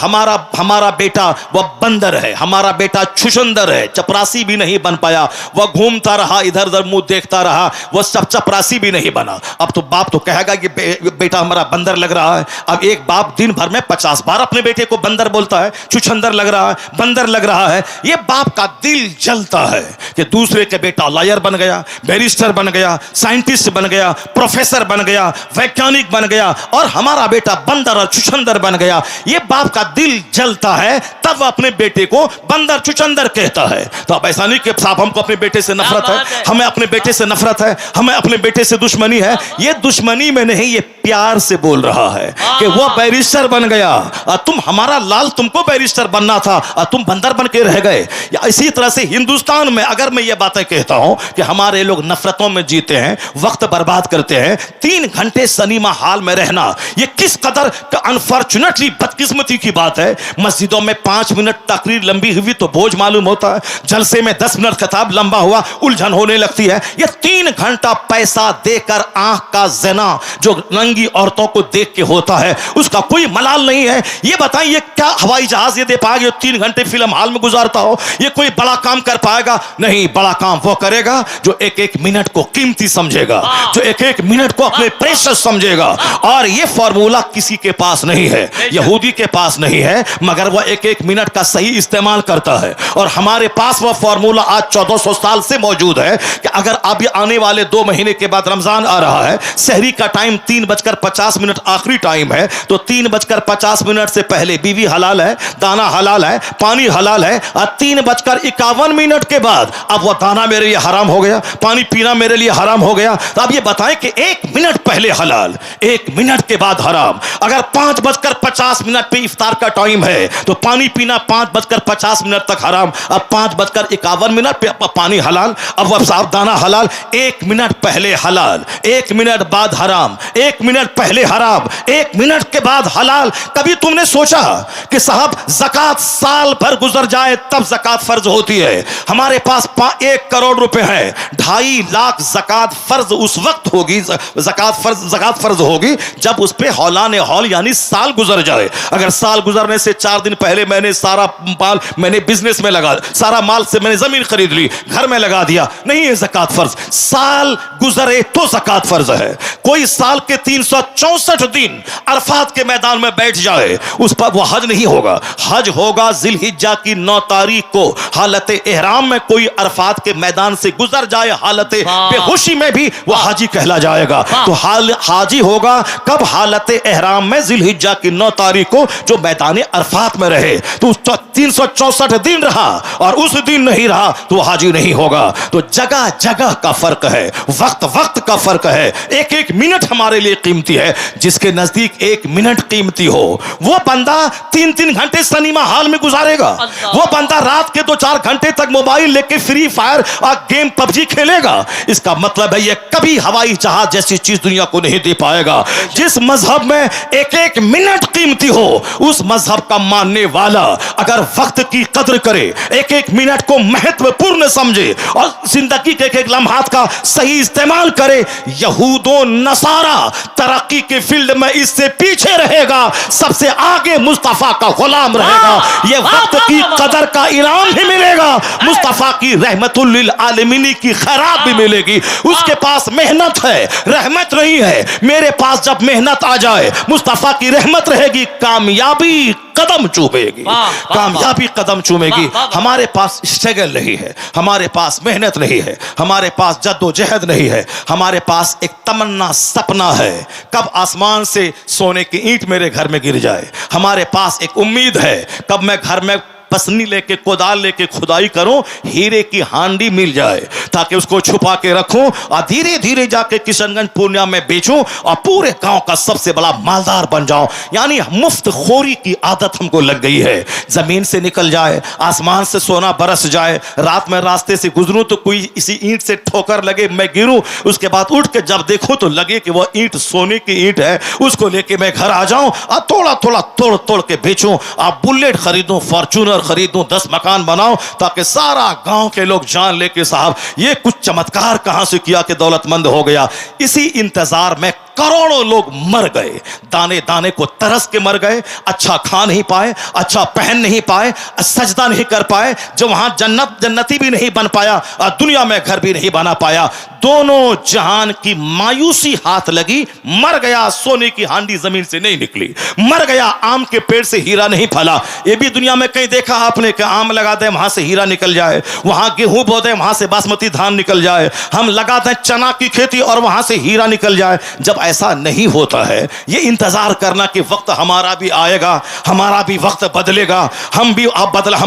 हमारा बेटा वह बंदर है, हमारा बेटा छुछंदर है, चपरासी भी नहीं बन पाया, वह घूमता रहा, इधर उधर मुंह देखता रहा, वह सब चपरासी भी नहीं बना। अब तो बाप तो कहेगा कि बेटा हमारा बंदर लग रहा है। अब एक बाप दिन भर में 50 बार अपने बेटे को बंदर बोलता है, छुछंदर लग रहा है, बंदर लग रहा है। यह बाप का दिल जलता है कि दूसरे के बेटा लॉयर बन गया, बैरिस्टर बन गया, साइंटिस्ट बन गया, प्रोफेसर बन गया, वैज्ञानिक बन गया, और हमारा बेटा बंदर और छुछंदर बन गया। यह बाप का दिल जलता है, तब अपने बेटे को बंदर छुछंदर कहता है। तो अब ऐसा नहीं कि साहब हमको अपने बेटे से नफरत है, हमें अपने बेटे से नफरत है, हमें अपने बेटे से दुश्मनी है। ये दुश्मनी में नहीं, ये प्यार से बोल रहा है कि वो बैरिस्टर बन गया, तुम हमारा लाल, तुमको बैरिस्टर बनना था, तुम बंदर बन के रह गए। इसी तरह से हिंदुस्तान में अगर मैं ये बातें कहता हूं कि हमारे लोग नफरतों में जीते हैं, वक्त बर्बाद करते हैं, 3 घंटे सिनेमा हॉल में रहना, ये किस कदर अनफॉर्चुनेटली बदकिस्मती की बात है। मस्जिदों में 5 मिनट तकरीर लंबी हुई तो बोझ मालूम होता है, जलसे में 10 मिनट खिताब लंबा हुआ उलझन होने लगती है। ये 3 घंटा पैसा देकर आंख का जना जो नंगी औरतों को देख के होता है, उसका कोई मलाल नहीं है। ये बताइए क्या हवाई जहाज ये दे पाएगा 3 घंटे फिल्म हॉल में गुजारता हो? ये कोई बड़ा काम कर पाएगा? नहीं, बड़ा काम वो करेगा जो एक एक मिनट को कीमती समझेगा, जो एक एक मिनट को अपने प्रेशियस समझेगा। और ये फॉर्मूला किसी के पास नहीं है, यहूदी के पास नहीं है, मगर वह एक एक मिनट का सही इस्तेमाल करता है। और हमारे पास वह फॉर्मूला आज 1400 साल से मौजूद है कि अगर अभी आने वाले 2 महीने के बाद रमजान आ रहा है, सहरी का टाइम 3:50 आखिरी टाइम है, तो 3:50 से पहले बीवी हलाल है, दाना हलाल है, पानी हलाल है। और 3:51 के बाद अब वह दाना मेरे लिए हराम हो गया, पानी पीना मेरे लिए हराम हो गया। तो अब ये बताएं कि 1 मिनट पहले हलाल, 1 मिनट के बाद हराम। अगर 5:50 पे इफ्तार का टाइम है तो पानी पीना 5:50 तक हराम। अब 5:51 पे पानी हलाल, अब वह साफ दाना हलाल। 1 मिनट पहले हलाल, 1 मिनट बाद हराम, 1 मिनट पहले हराम, 1 मिनट के बाद हलाल। कभी तुमने सोचा कि साहब ज़कात साल भर गुजर जाए तब ज़कात फर्ज होती है? हमारे पास 1 करोड़ रुपए है, 2.5 लाख ज़कात फर्ज उस वक्त होगी, ज़कात फर्ज होगी जब उस पे हौलाने हौल यानी साल गुजर जाए। अगर साल गुजरने से 4 दिन पहले मैंने सारा माल मैंने बिजनेस में लगा, सारा माल से मैंने जमीन खरीद ली, घर में लगा दिया, नहीं है ज़कात फर्ज। साल गुजरे तो ज़कात फर्ज है। कोई साल के 364 दिन अरफात के मैदान में बैठ जाए, उस पर वो हज नहीं होगा। हज होगा जिलहिज्जा की 9 तारीख को। हालत एहराम में कोई अरफात के मैदान से गुजर जाए हालत बेहोशी में भी वो हाजी कहला जाएगा। तो हाजी होगा कब? हालत एहराम में जिलहिज्जा की 9 तारीख को जो मैदान अरफात में रहे। तो 364 दिन रहा और उस दिन नहीं रहा तो हाजी नहीं होगा। तो जगह जगह का फर्क है, वक्त वक्त का फर्क है। 1-1 मिनट हमारे लिए कीमती है। जिसके नजदीक 1 मिनट कीमती हो वो बंदा 3-3 घंटे सिनेमा हॉल में गुजारेगा। वो बंदा रात के 2-4 घंटे तक मोबाइल लेके फ्री फायर और गेम पबजी खेलेगा। इसका मतलब है ये कभी हवाई जहाज जैसी चीज दुनिया को नहीं दे पाएगा। जिस मजहब में 1-1 मिनट कीमती हो उस मजहब का मानने वाला अगर वक्त की कदर करे, 1-1 मिनट को महत्वपूर्ण समझे और जिंदगी के 1-1 लम्हात का सही इस्तेमाल करे, यहूदो नसारा तरक्की के फील्ड में इससे पीछे रहेगा, सबसे आगे मुस्तफा का गुलाम रहेगा। ये वक्त की कदर का इनाम भी मिलेगा, मुस्तफा की रहमतुल लिल आलमीन की खैरात भी मिलेगी। उसके पास मेहनत है, रहमत नहीं है। मेरे पास जब मेहनत आ जाए मुस्तफा की रहमत रहेगी, कामयाबी कदम चूमेगी, कामयाबी कदम चूमेगी। हमारे पास स्ट्रगल नहीं है, हमारे पास मेहनत नहीं है, हमारे पास जद्दोजहद नहीं है। हमारे पास एक तमन्ना सपना है कब आसमान से सोने की ईंट मेरे घर में गिर जाए। हमारे पास एक उम्मीद है कब मैं घर में पसनी लेके कोदाल लेके खुदाई करूं, हीरे की हांडी मिल जाए ताकि उसको छुपा के रखूं और धीरे धीरे जाके किशनगंज पूर्णिया में बेचूं और पूरे गांव का सबसे बड़ा मालदार बन जाऊं। यानी मुफ्त खोरी की आदत हमको लग गई है। जमीन से निकल जाए, आसमान से सोना बरस जाए, रात में रास्ते से गुजरूं तो कोई इसी ईंट से ठोकर लगे, मैं गिरूं, उसके बाद उठ के जब देखूं तो लगे कि वह ईंट सोने की ईंट है, उसको लेके मैं घर आ जाऊं और थोड़ा थोड़ा तोड़ तोड़ के बेचूं और बुलेट खरीदूं, फॉर्च्यूनर खरीदूं, 10 मकान बनाऊं ताकि सारा गांव के लोग जान ले कि साहब ये कुछ चमत्कार कहां से किया कि दौलतमंद हो गया। इसी इंतजार में करोड़ों लोग मर गए, दाने दाने को तरस के मर गए। अच्छा खा नहीं पाए, अच्छा पहन नहीं पाए, सजदा नहीं कर पाए, जो वहां जन्नती भी नहीं बन पाया और दुनिया में घर भी नहीं बना पाया। दोनों जहान की मायूसी हाथ लगी, मर गया। सोने की हांडी जमीन से नहीं निकली, मर गया। आम के पेड़ से हीरा नहीं फला। ये भी दुनिया में कहीं देखा आपने कि आम लगा दे वहां से हीरा निकल जाए, वहां गेहूं बो दे वहां से बासमती धान निकल जाए, हम लगा दें चना की खेती और वहां से हीरा निकल जाए। जब ऐसा नहीं होता है, ये इंतजार करना कि वक्त हमारा भी आएगा, हमारा भी वक्त बदलेगा, हम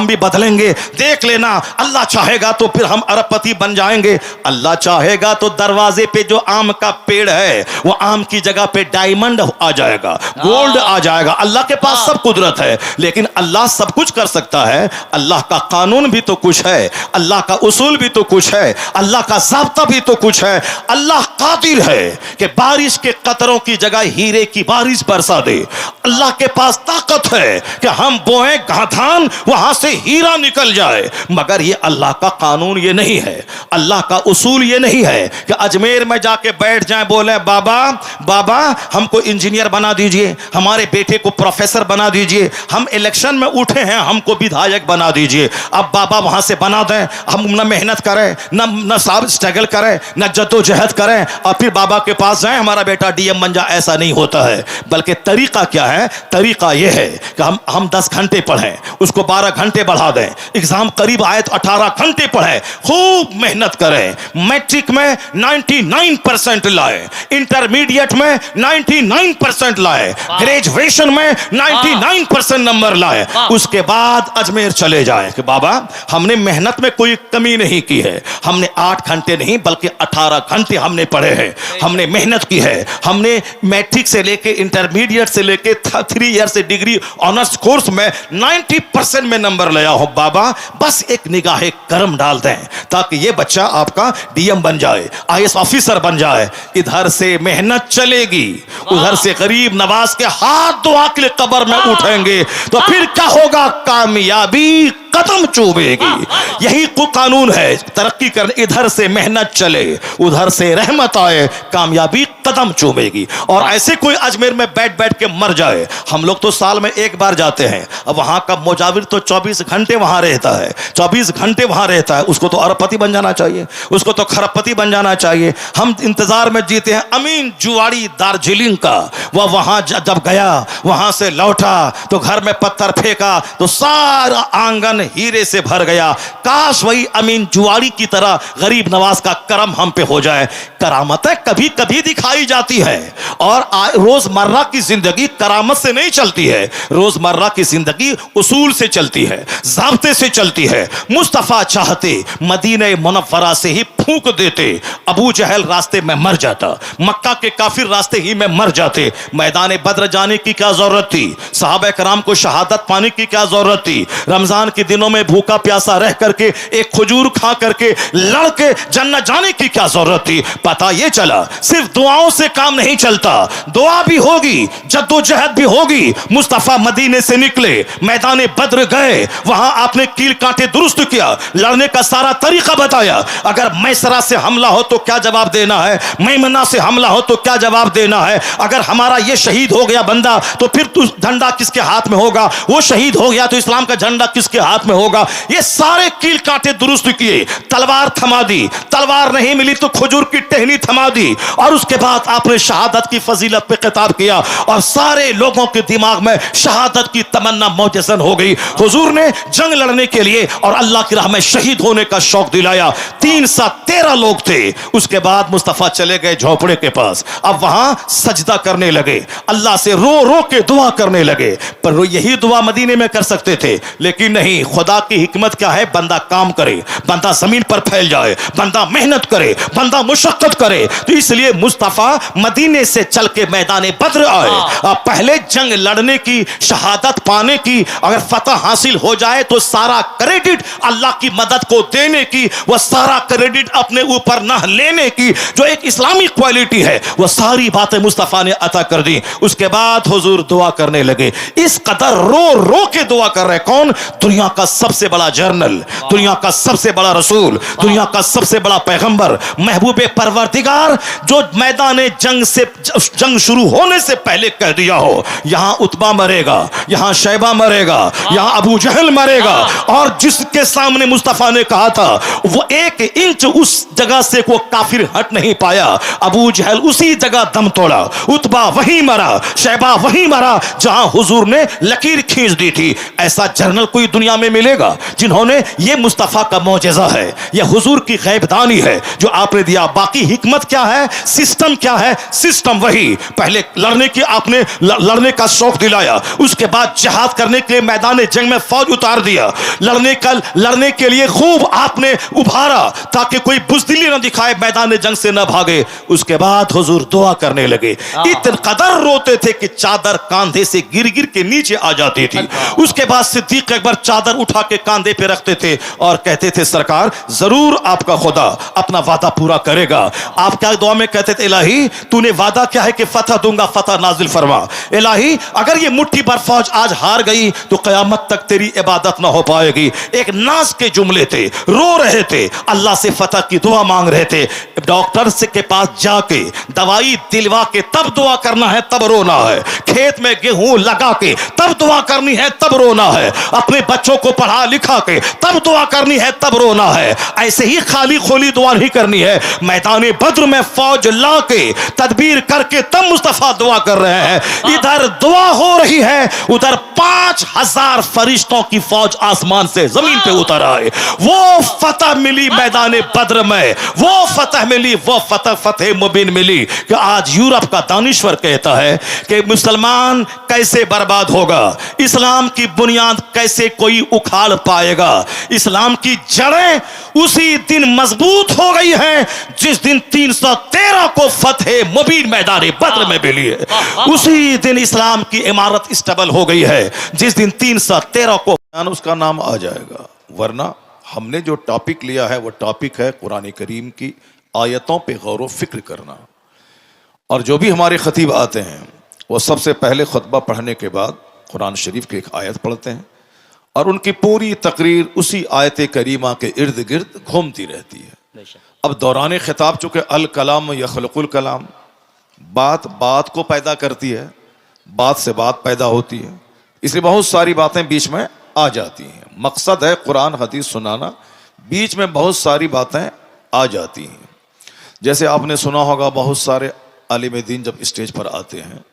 भी बदलेंगे। देख लेना, अल्लाह चाहेगा तो फिर हम अरबपति बन जाएंगे। अल्लाह चाहेगा तो दरवाजे पे जो आम का पेड़ है वो आम की जगह पे डायमंड आ जाएगा, गोल्ड आ जाएगा। अल्लाह के पास सब कुदरत है, लेकिन अल्लाह सब कुछ कर सकता है। अल्लाह का कानून भी तो कुछ है, अल्लाह का उसूल भी तो कुछ है, अल्लाह का ज़ाब्ता भी तो कुछ है। अल्लाह कादिर है कि बारिश के कतरों की जगह हीरे की बारिश बरसा दे। अल्लाह के पास ताकत है कि हम बोएं धान वहां से हीरा निकल जाए। मगर ये अल्लाह का कानून ये नहीं है, अल्लाह का उसूल ये नहीं है कि अजमेर में जाके बैठ जाएं, बोले बाबा बाबा हमको इंजीनियर बना दीजिए, हमारे बेटे को प्रोफेसर बना दीजिए, हम इलेक्शन में उठे हैं हमको विधायक बना दीजिए। अब बाबा वहां से बना दें, हम न मेहनत करें, न साहब स्ट्रगल करें, न जद्दोजहद करें और फिर बाबा के पास जाएं हमारा बेटा डीएम बन जा, ऐसा नहीं होता है। बल्कि तरीका क्या है? तरीका यह है कि हम 10 घंटे पढ़ें, उसको 12 घंटे बढ़ा दें, एग्जाम करीब आए तो 18 घंटे पढ़ें, खूब मेहनत करें, मैट्रिक में 99% लाए, इंटरमीडिएट में 99% लाए, ग्रेजुएशन में 99% नंबर लाए, उसके बाद अजमेर चले जाए कि बाबा हमने मेहनत में कोई कमी नहीं की है, हमने 8 घंटे नहीं बल्कि 18 घंटे हमने पढ़े हैं, हमने मेहनत की है, हमने मैट्रिक से लेके इंटरमीडिएट से लेके 3 ईयर से डिग्री ऑनर्स कोर्स में 90% में नंबर लाया हो। बाबा बस एक निगाहे करम डाल दें ताकि ये बच्चा आपका डीएम बन जाए, आईएएस ऑफिसर बन जाए। इधर से मेहनत चलेगी, उधर से गरीब नवाज के हाथ दुआ के लिए कब्र में उठेंगे, तो फिर क्या होगा? कामयाबी कदम चूमेगी। यही को कानून है तरक्की करने, इधर से मेहनत चले उधर से रहमत आए, कामयाबी कदम चूमेगी। और ऐसे कोई अजमेर में बैठ बैठ के मर जाए, हम लोग तो साल में एक बार जाते हैं, अब वहां का मुजाविर तो 24 घंटे वहां रहता है, 24 घंटे वहां रहता है, उसको तो अरबपति बन जाना चाहिए, उसको तो खरबपति बन जाना चाहिए। हम इंतजार में जीते हैं अमीन जुवाड़ी दार्जिलिंग का, वह वहां जब गया, वहां से लौटा तो घर में पत्थर फेंका तो सारा आंगन हीरे से भर गया। काश वही अमीन जुवाड़ी की तरह गरीब नवाज का करम हम पे हो जाए। करामतें कभी कभी दिखाई जाती है और रोजमर्रा की जिंदगी करामत से नहीं चलती है, रोजमर्रा की जिंदगी उसूल से चलती है, ज़ाब्ते से चलती है। मुस्तफा चाहते मदीने मुनव्वरा से ही फूंक देते, अबू जहल रास्ते में मर जाता, मक्का के काफिर रास्ते ही में मर जाते, मैदान बद्र जाने की क्या जरूरत थी, सहाबा कराम को शहादत पाने की क्या जरूरत थी, रमजान के दिनों में भूखा प्यासा रह करके एक खजूर खा करके लड़ के जन्नत जाने की क्या जरूरत थी। पता ये चला सिर्फ दुआओं से काम नहीं चलता, दुआ भी होगी, जद्दोजहद भी होगी। मुस्तफा मदीने से निकले, मैदान बद्र गए, वहां आपने कील कांटे दुरुस्त किया, लड़ने का सारा तरीका बताया। अगर मैसरा से हमला हो तो क्या जवाब देना है, मैमना से हमला हो तो क्या जवाब देना है, अगर हमारा ये शहीद हो गया बंदा तो फिर तू झंडा किसके हाथ में होगा, वो शहीद हो गया तो इस्लाम का झंडा किसके हाथ में होगा। ये सारे कील कांटे दुरुस्त किए, तलवार थमा दी, तलवार नहीं मिली तो खजूर की टहनी थमा दी, और उसके बाद आपने शहादत की फजीलत पे खिताब किया और सारे लोगों के दिमाग में शहादत की तमन्ना मौजसन हो गई। हुजूर ने जंग लड़ने के लिए और अल्लाह की राह में शहीद होने का शौक दिलाया। 313 लोग थे। उसके बाद मुस्तफा चले गए झोपड़े के पास, अब वहां सजदा करने लगे, अल्लाह से रो रो के दुआ करने लगे। पर यही दुआ मदीने में कर सकते थे, लेकिन नहीं। खुदा की हिकमत क्या है, बंदा काम करे, बंदा जमीन पर फैल जाए, बंदा मेहनत करे, बंदा मुशक्कत करे। तो इसलिए मुस्तफा मदीने से चल के मैदान बद्र आए। पहले जंग लड़ने की, शहादत पाने की, अगर फतह हासिल हो जाए तो सारा क्रेडिट अल्लाह की मदद को देने की, वह सारा क्रेडिट अपने ऊपर न लेने की, जो एक इस्लामी क्वालिटी है, वह सारी बातें मुस्तफा ने अता कर दी। उसके बाद हुजूर दुआ करने लगे, इस कदर रो रो के दुआ कर रहे। कौन? दुनिया का सबसे बड़ा जर्नल, दुनिया का सबसे बड़ा रसूल, दुनिया का सबसे बड़ा पैगंबर, महबूबे परवरदिगार, जो मैदान जंग से, जंग शुरू होने से पहले कह दिया हो यहां उतबा मरेगा, यहां शैबा मरेगा, यहां अबू जहल मरेगा, और जिसके सामने मुस्तफा ने कहा था वो 1 इंच उस जगह से वो काफिर हट नहीं पाया। अबू जहल उसी जगह दम तोड़ा, उतबा वहीं मरा, शैबा वहीं मरा जहां हुजूर ने लकीर खींच दी थी। ऐसा जर्नल कोई दुनिया में मिलेगा जिन्होंने, ये मुस्तफा का मौजज़ा है, यह हुजूर की गैबदानी है जो आपने दिया। बाकी हिकमत क्या है, सिस्टम क्या है, सिस्टम वही, पहले लड़ने की आपने लड़ने का शौक दिलाया, उसके बाद जिहाद करने के लिए मैदान जंग में फौज उतार दिया, लड़ने के लिए खूब आपने उभारा ताकि कोई बुज़दिली न दिखाए, मैदान जंग से न भागे। उसके बाद हुजूर दुआ करने लगे, इतने कदर रोते थे कि चादर कांधे से गिर गिर के नीचे आ जाती थी। उसके बाद सिद्दीक अकबर चादर उठा के कांधे पे रखते थे और कहते थे सरकार जरूर आपका खुदा अपना वादा पूरा करेगा। आप क्या दुआ में कहते थे, इलाही तूने वादा क्या है कि फतह दूंगा, फतह नाजिल फरमा। इलाही अगर ये मुट्ठी भर फौज आज हार गई तो कयामत तक तेरी इबादत ना हो पाएगी। एक नाज के जुमले थे, रो रहे थे, अल्लाह से फतह की की दुआ मांग रहे थे। डॉक्टर से के पास जाके दवाई दिलवा के तब दुआ करना है, तब रोना है। खेत में गेहूं लगा के तब दुआ करनी है, तब रोना है। अपने बच्चों को पढ़ा लिखा के तब दुआ करनी है, तब रोना है। ऐसे ही खाली खोली दुआ नहीं करनी है। मैदान बद्र में फौज ला के तदबीर करके तब मुस्तफा दुआ कर रहे हैं। इधर दुआ हो रही है, उधर 5000 फरिश्तों की फौज आसमान से जमीन पे उतर आए। वो फतह मिली मैदान बद्र में, वो फतह मिली, वो फतेह मुबीन मिली कि आज यूरोप का दानिश्वर कहता है कि मुसलमान कैसे बर्बाद होगा, इस्लाम की बुनियाद कैसे कोई उखाड़ पाएगा। इस्लाम की जड़ें उसी दिन मजबूत हो गई हैं जिस दिन 313 को फतेह मुबीन मैदान बद्र में मिली है। उसी दिन इस्लाम की इमारत स्टेबल हो गई है जिस दिन 313 को उसका नाम आ जाएगा। वरना हमने जो टॉपिक लिया है वो टॉपिक है कुरान करीम की आयतों पे गौर व फिक्र करना। और जो भी हमारे खतीब आते हैं वो सबसे पहले खुतबा पढ़ने के बाद कुरान शरीफ की एक आयत पढ़ते हैं और उनकी पूरी तकरीर उसी आयत करीमा के इर्द गिर्द घूमती रहती है। अब दौरान खिताब चूंकि अल कलाम यखलकुल कलाम, बात बात को पैदा करती है, बात से बात पैदा होती है, इसलिए बहुत सारी बातें बीच में आ जाती हैं। मकसद है कुरान हदीस सुनाना, बीच में बहुत सारी बातें आ जाती हैं। जैसे आपने सुना होगा बहुत सारे आलिम दीन जब स्टेज पर आते हैं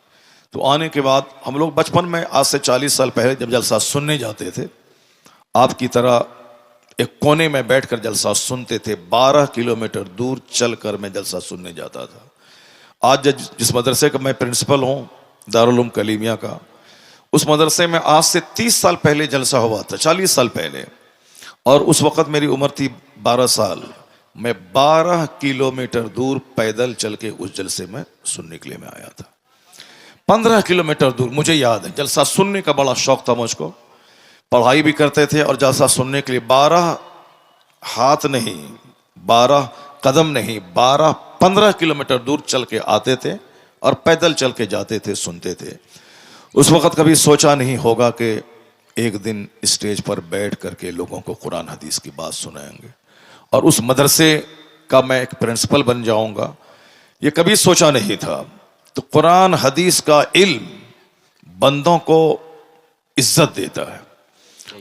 तो आने के बाद हम लोग बचपन में आज से 40 साल पहले जब जलसा सुनने जाते थे, आपकी तरह एक कोने में बैठकर जलसा सुनते थे। 12 किलोमीटर दूर चलकर मैं जलसा सुनने जाता था। आज जिस मदरसे का मैं प्रिंसिपल हूँ, दारुल उलूम कलीमिया का, उस मदरसे में आज से 30 साल पहले जलसा हुआ था, 40 साल पहले, और उस वक़्त मेरी उम्र थी 12 साल। मैं 12 किलोमीटर दूर पैदल चल के उस जलसे में सुनने के लिए मैं आया था। 15 किलोमीटर दूर, मुझे याद है, जलसा सुनने का बड़ा शौक था मुझको। पढ़ाई भी करते थे और जलसा सुनने के लिए 12 हाथ नहीं, 12 कदम नहीं, 15 किलोमीटर दूर चल के आते थे और पैदल चल के जाते थे, सुनते थे। उस वक़्त कभी सोचा नहीं होगा कि एक दिन स्टेज पर बैठ करके लोगों को कुरान हदीस की बात सुनाएंगे और उस मदरसे का मैं एक प्रिंसिपल बन जाऊंगा, ये कभी सोचा नहीं था। तो कुरान हदीस का इल्म बंदों को इज्जत देता है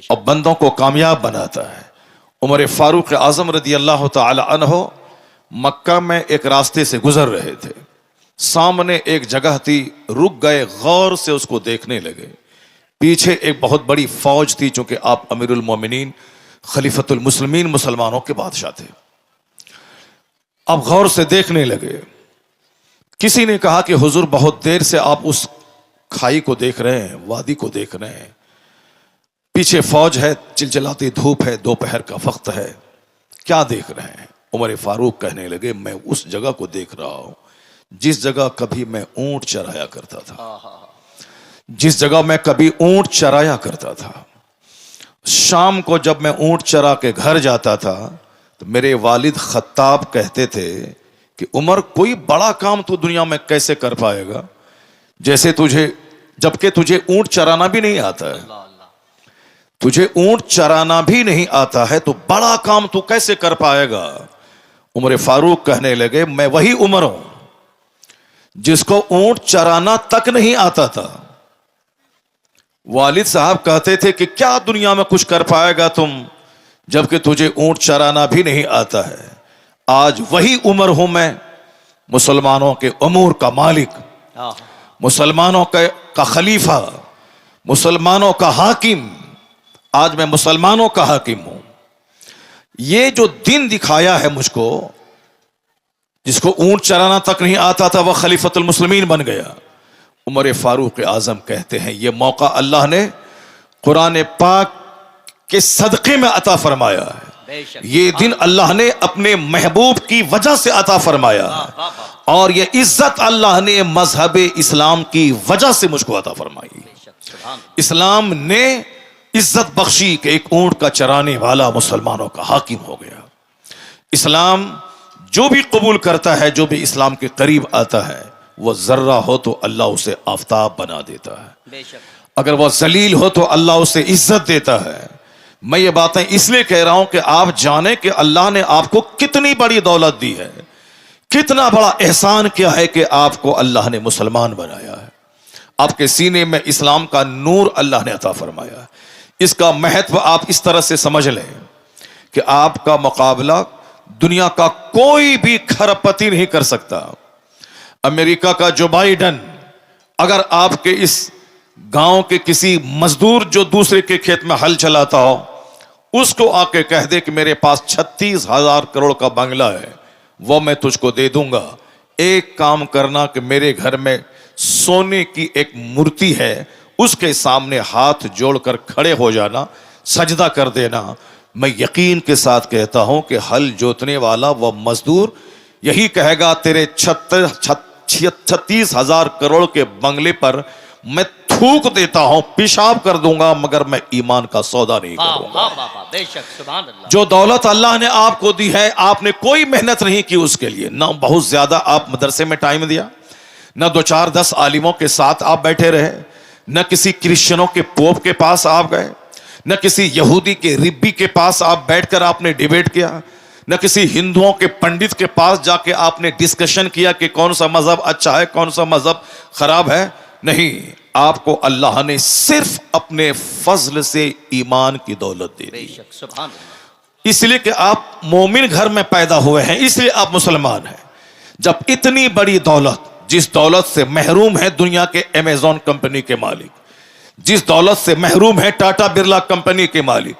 और बंदों को कामयाब बनाता है। उमर फारूक आजम रदी अल्लाह तआला अन्हो मक्का में एक रास्ते से गुजर रहे थे। सामने एक जगह थी, रुक गए, गौर से उसको देखने लगे। पीछे एक बहुत बड़ी फौज थी, चूंकि आप अमीरुल मोमिनीन खलीफतुल मुस्लिमीन मुसलमानों के बादशाह थे। अब गौर से देखने लगे। किसी ने कहा कि हुजूर बहुत देर से आप उस खाई को देख रहे हैं, वादी को देख रहे हैं, पीछे फौज है, चिलचिलाती धूप है, दोपहर का वक्त है, क्या देख रहे हैं? उमर फारूक कहने लगे, मैं उस जगह को देख रहा हूं जिस जगह कभी मैं ऊंट चराया करता था, जिस जगह मैं कभी ऊंट चराया करता था। शाम को जब मैं ऊंट चरा के घर जाता था तो मेरे वालिद खत्ताब कहते थे कि उमर कोई बड़ा काम तू दुनिया में कैसे कर पाएगा, जैसे तुझे, जबकि तुझे ऊंट चराना भी नहीं आता है, तुझे ऊंट चराना भी नहीं आता है तो बड़ा काम तू कैसे कर पाएगा? उमर फारूक कहने लगे, मैं वही उमर हूं जिसको ऊंट चराना तक नहीं आता था। वालिद साहब कहते थे कि क्या दुनिया में कुछ कर पाएगा तुम जबकि तुझे ऊंट चराना भी नहीं आता है। आज वही उम्र हूं मैं, मुसलमानों के उमूर का मालिक, मुसलमानों का खलीफा, मुसलमानों का हाकिम। आज मैं मुसलमानों का हाकिम हूं। ये जो दिन दिखाया है मुझको, जिसको ऊंट चराना तक नहीं आता था वह खलीफतुल मुस्लिमीन बन गया। उमर फारूक आजम कहते हैं ये मौका अल्लाह ने कुरान पाक के सदक़े में अता फरमाया है। ये दिन अल्लाह ने अपने महबूब की वजह से अता फरमाया है और ये इज्जत अल्लाह ने मजहब इस्लाम की वजह से मुझको अता फरमाई। इस्लाम ने इज्जत बख्शी कि एक ऊंट का चराने वाला मुसलमानों का हाकिम हो गया। इस्लाम जो भी कबूल करता है, जो भी इस्लाम के करीब आता है, वह जर्रा हो तो अल्लाह उसे आफताब बना देता है, अगर वह जलील हो तो अल्लाह उसे इज्जत देता है। मैं ये बातें इसलिए कह रहा हूं कि आप जाने कि अल्लाह ने आपको कितनी बड़ी दौलत दी है, कितना बड़ा एहसान किया है कि आपको अल्लाह ने मुसलमान बनाया है। आपके सीने में इस्लाम का नूर अल्लाह ने अता फरमाया है। इसका महत्व आप इस तरह से समझ लें कि आपका मुकाबला दुनिया का कोई भी खरबपति नहीं कर सकता। अमेरिका का जो बाइडन अगर आपके इस गांव के किसी मजदूर जो दूसरे के खेत में हल चलाता हो उसको आके कह दे कि मेरे पास 36,000 करोड़ का बंगला है, वो मैं तुझको दे दूंगा, एक काम करना कि मेरे घर में सोने की एक मूर्ति है, उसके सामने हाथ जोड़कर खड़े हो जाना, सजदा कर देना। मैं यकीन के साथ कहता हूं कि हल जोतने वाला वह मजदूर यही कहेगा तेरे 36,000 करोड़ के बंगले पर मैं थूक देता हूं, पेशाब कर दूंगा, मगर मैं ईमान का सौदा नहीं करूंगा। बेशक, सुभान अल्लाह। जो दौलत अल्लाह ने आपको दी है, आपने कोई मेहनत नहीं की उसके लिए, ना बहुत ज्यादा आप मदरसे में टाइम दिया, ना 2-4-10 आलिमों के साथ आप बैठे रहे, न किसी क्रिश्चियनों के पोप के पास आप गए, न किसी यहूदी के रिब्बी के पास आप बैठकर आपने डिबेट किया, न किसी हिंदुओं के पंडित के पास जाके आपने डिस्कशन किया कि कौन सा मजहब अच्छा है, कौन सा मजहब खराब है। नहीं, आपको अल्लाह ने सिर्फ अपने फजल से ईमान की दौलत दे दी। बेशक, सुभान अल्लाह। इसलिए कि आप मोमिन घर में पैदा हुए हैं, इसलिए आप मुसलमान हैं। जब इतनी बड़ी दौलत, जिस दौलत से महरूम है दुनिया के अमेजॉन कंपनी के मालिक, जिस दौलत से महरूम है टाटा बिरला कंपनी के मालिक,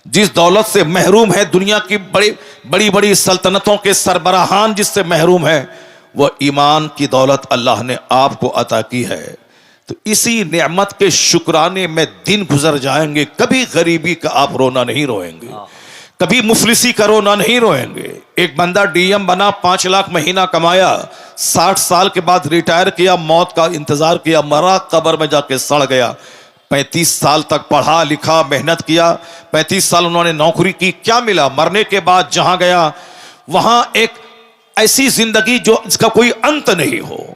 जिस दौलत से महरूम है दुनिया की बड़ी बड़ी सल्तनतों के सरबराहान, जिससे महरूम है, वह ईमान की दौलत अल्लाह ने आपको अता की है। तो इसी नेमत के शुक्राने में दिन गुजर जाएंगे, कभी गरीबी का आप रोना नहीं रोएंगे, कभी मुफलिसी का रोना नहीं रोएंगे। एक बंदा डीएम बना, 5 लाख महीना कमाया, 60 साल के बाद रिटायर किया, मौत का इंतजार किया, मरा, कब्र में जाके सड़ गया। 35 साल तक पढ़ा लिखा, मेहनत किया, 35 साल उन्होंने नौकरी की, क्या मिला? मरने के बाद जहां गया वहां एक ऐसी जिंदगी जो इसका कोई अंत नहीं हो,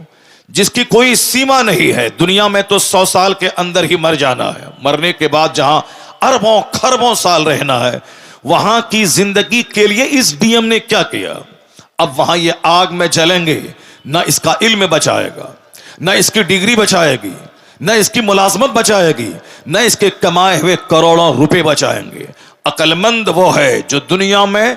जिसकी कोई सीमा नहीं है। दुनिया में तो 100 साल के अंदर ही मर जाना है, मरने के बाद जहां अरबों खरबों साल रहना है, वहां की जिंदगी के लिए इस डीएम ने क्या किया? अब वहां ये आग में जलेंगे, ना इसका इल्म बचाएगा, ना इसकी डिग्री बचाएगी, न इसकी मुलाजमत बचाएगी, न इसके कमाए हुए करोड़ों रुपए बचाएंगे। अक्लमंद वो है जो दुनिया में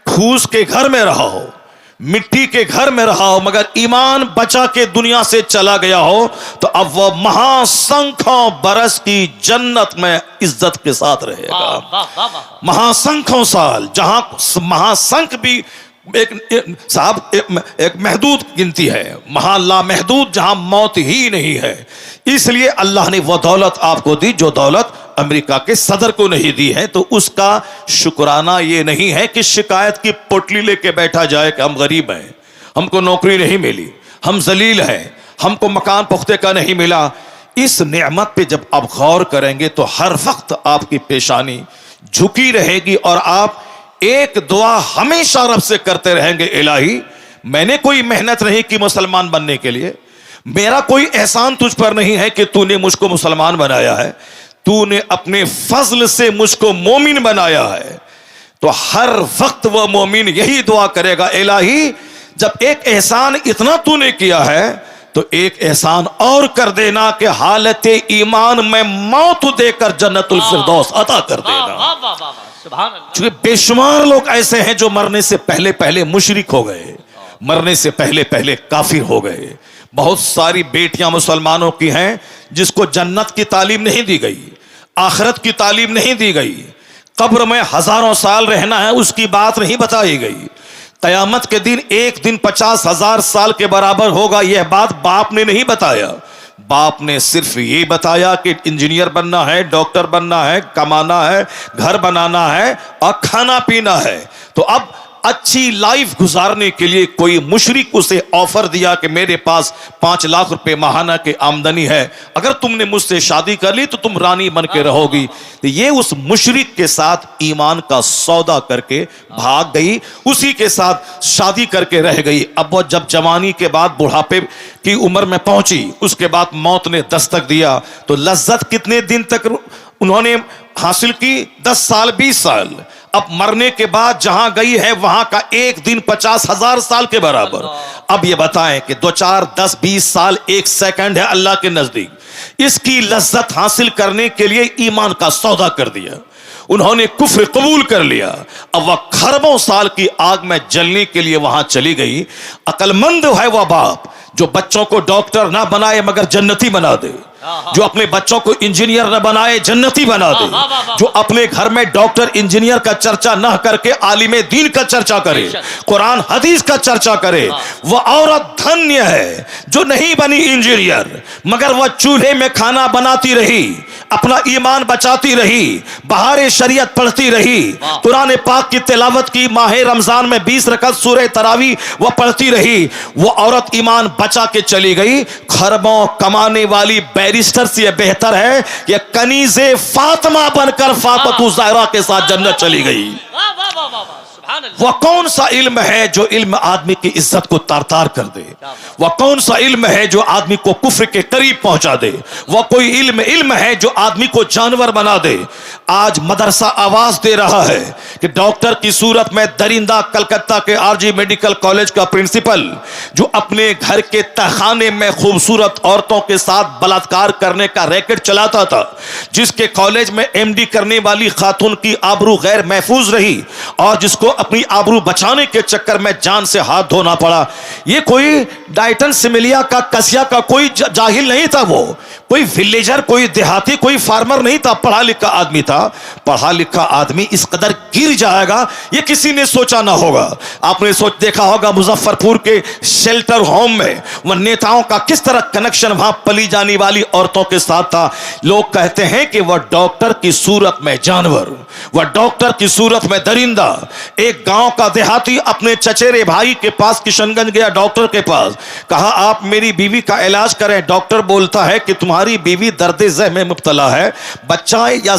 फूस के घर में रहा हो, मिट्टी के घर में रहा हो, मगर ईमान बचा के दुनिया से चला गया हो, तो अब वह महासंख्यों बरस की जन्नत में इज्जत के साथ रहेगा। महासंख्यों साल, जहां महासंख भी एक महदूद गिनती है, महाला महदूद, जहां मौत ही नहीं है। इसलिए अल्लाह ने वह दौलत आपको दी जो दौलत अमेरिका के सदर को नहीं दी है। तो उसका शुक्राना ये नहीं है कि शिकायत की पोटली लेके बैठा जाए कि हम गरीब हैं, हमको नौकरी नहीं मिली, हम जलील हैं, हमको मकान पुख्ते का नहीं मिला। इस नेमत पे जब आप गौर करेंगे तो हर वक्त आपकी पेशानी झुकी रहेगी और आप एक दुआ हमेशा रब से करते रहेंगे, इलाही मैंने कोई मेहनत नहीं की मुसलमान बनने के लिए, मेरा कोई एहसान तुझ पर नहीं है कि तूने मुझको मुसलमान बनाया है, तूने अपने फजल से मुझको मोमिन बनाया है। तो हर वक्त वह मोमिन यही दुआ करेगा, इलाही जब एक एहसान इतना तूने किया है तो एक एहसान और कर देना कि हालत ईमान में मौत देकर जन्नतुल फिरदौस अता कर देना। क्योंकि बेशुमार लोग ऐसे हैं जो मरने से पहले पहले मुशरिक हो गए, मरने से पहले पहले काफिर हो गए। बहुत सारी बेटियां मुसलमानों की हैं जिसको जन्नत की तालीम नहीं दी गई, आखिरत की तालीम नहीं दी गई, कब्र में हजारों साल रहना है उसकी बात नहीं बताई गई, कयामत के दिन एक दिन 50,000 साल के बराबर होगा यह बात बाप ने नहीं बताया। बाप ने सिर्फ ये बताया कि इंजीनियर बनना है, डॉक्टर बनना है, कमाना है, घर बनाना है और खाना पीना है। तो अब अच्छी लाइफ गुजारने के लिए कोई मुशरिक उसे ऑफर दिया कि मेरे पास 5 लाख रुपए माहाना की आमदनी है, अगर तुमने मुझसे शादी कर ली तो तुम रानी बन के रहोगी। तो ये उस मुशरिक के साथ ईमान का सौदा करके भाग गई, उसी के साथ शादी करके रह गई। अब वो जब जवानी के बाद बुढ़ापे की उम्र में पहुंची, उसके बाद मौत ने दस्तक दिया, तो लज्जत कितने दिन तक उन्होंने हासिल की 10 साल 20 साल, अब मरने के बाद जहां गई है वहां का एक दिन 50,000 साल के बराबर। अब ये बताएं कि 2 4 10 20 साल 1 सेकंड है अल्लाह के नजदीक। इसकी लज्जत हासिल करने के लिए ईमान का सौदा कर दिया, उन्होंने कुफ्र कबूल कर लिया। अब वह खरबों साल की आग में जलने के लिए वहां चली गई। अकलमंद है वह बाप जो बच्चों को डॉक्टर ना बनाए मगर जन्नती बना दे, जो अपने बच्चों को इंजीनियर न बनाए जन्नती बना दे, जो अपने घर में डॉक्टर इंजीनियर का चर्चा न करके आलिम दीन का चर्चा करे, कुरान हदीस का चर्चा करे। वह औरत धन्य है जो नहीं बनी इंजीनियर मगर वह चूल्हे में खाना बनाती रही, अपना ईमान बचाती रही, बहारे शरीयत पढ़ती रही, कुरान पाक की तिलावत की, माह रमजान में 20 रकअत सूरह तरावी वह पढ़ती रही। वो औरत ईमान बचा के चली गई। खरबों कमाने वाली बैरिस्टर से यह बेहतर है कि कनीज़े फातिमा बनकर फातिमा ज़हरा के साथ जन्नत चली गई। वह कौन सा इल्म है जो इल्म आदमी की इज्जत को तार-तार कर दे? वह कौन सा इल्म है जो आदमी को कुफ्र के करीब पहुंचा दे? वह कोई इल्म है जो आदमी को जानवर बना दे? आज मदरसा आवाज दे रहा है कि डॉक्टर की सूरत में दरिंदा कलकत्ता के आरजी मेडिकल कॉलेज का प्रिंसिपल जो अपने घर के तहखाने में खूबसूरत औरतों के साथ बलात्कार करने का रैकेट चलाता था, जिसके कॉलेज में एमडी करने वाली खातून की आबरू गैर महफूज रही और जिसको अपनी आबरू बचाने के चक्कर में जान से हाथ धोना पड़ा। ये कोई डाइटन सिमिलिया का कसिया का कोई जाहिल नहीं था, वो कोई विलेजर, कोई देहाती, कोई फार्मर नहीं था, पढ़ा लिखा आदमी था। पढ़ा लिखा आदमी इस कदर गिर जाएगा ये किसी ने सोचा ना होगा। आपने देखा होगा मुजफ्फरपुर के शेल्टर होम में वह नेताओं का किस तरह कनेक्शन वहां पली जाने वाली औरतों के साथ था। लोग कहते हैं कि वह डॉक्टर की सूरत में जानवर, वह डॉक्टर की सूरत में दरिंदा। एक गांव का देहाती अपने चचेरे भाई के पास किशनगंज गया, डॉक्टर के पास, कहा आप मेरी बीवी का इलाज करें। डॉक्टर बोलता है कि तुम्हारी बीवी दर्द ज़ह में मुब्तला है, बच्चा या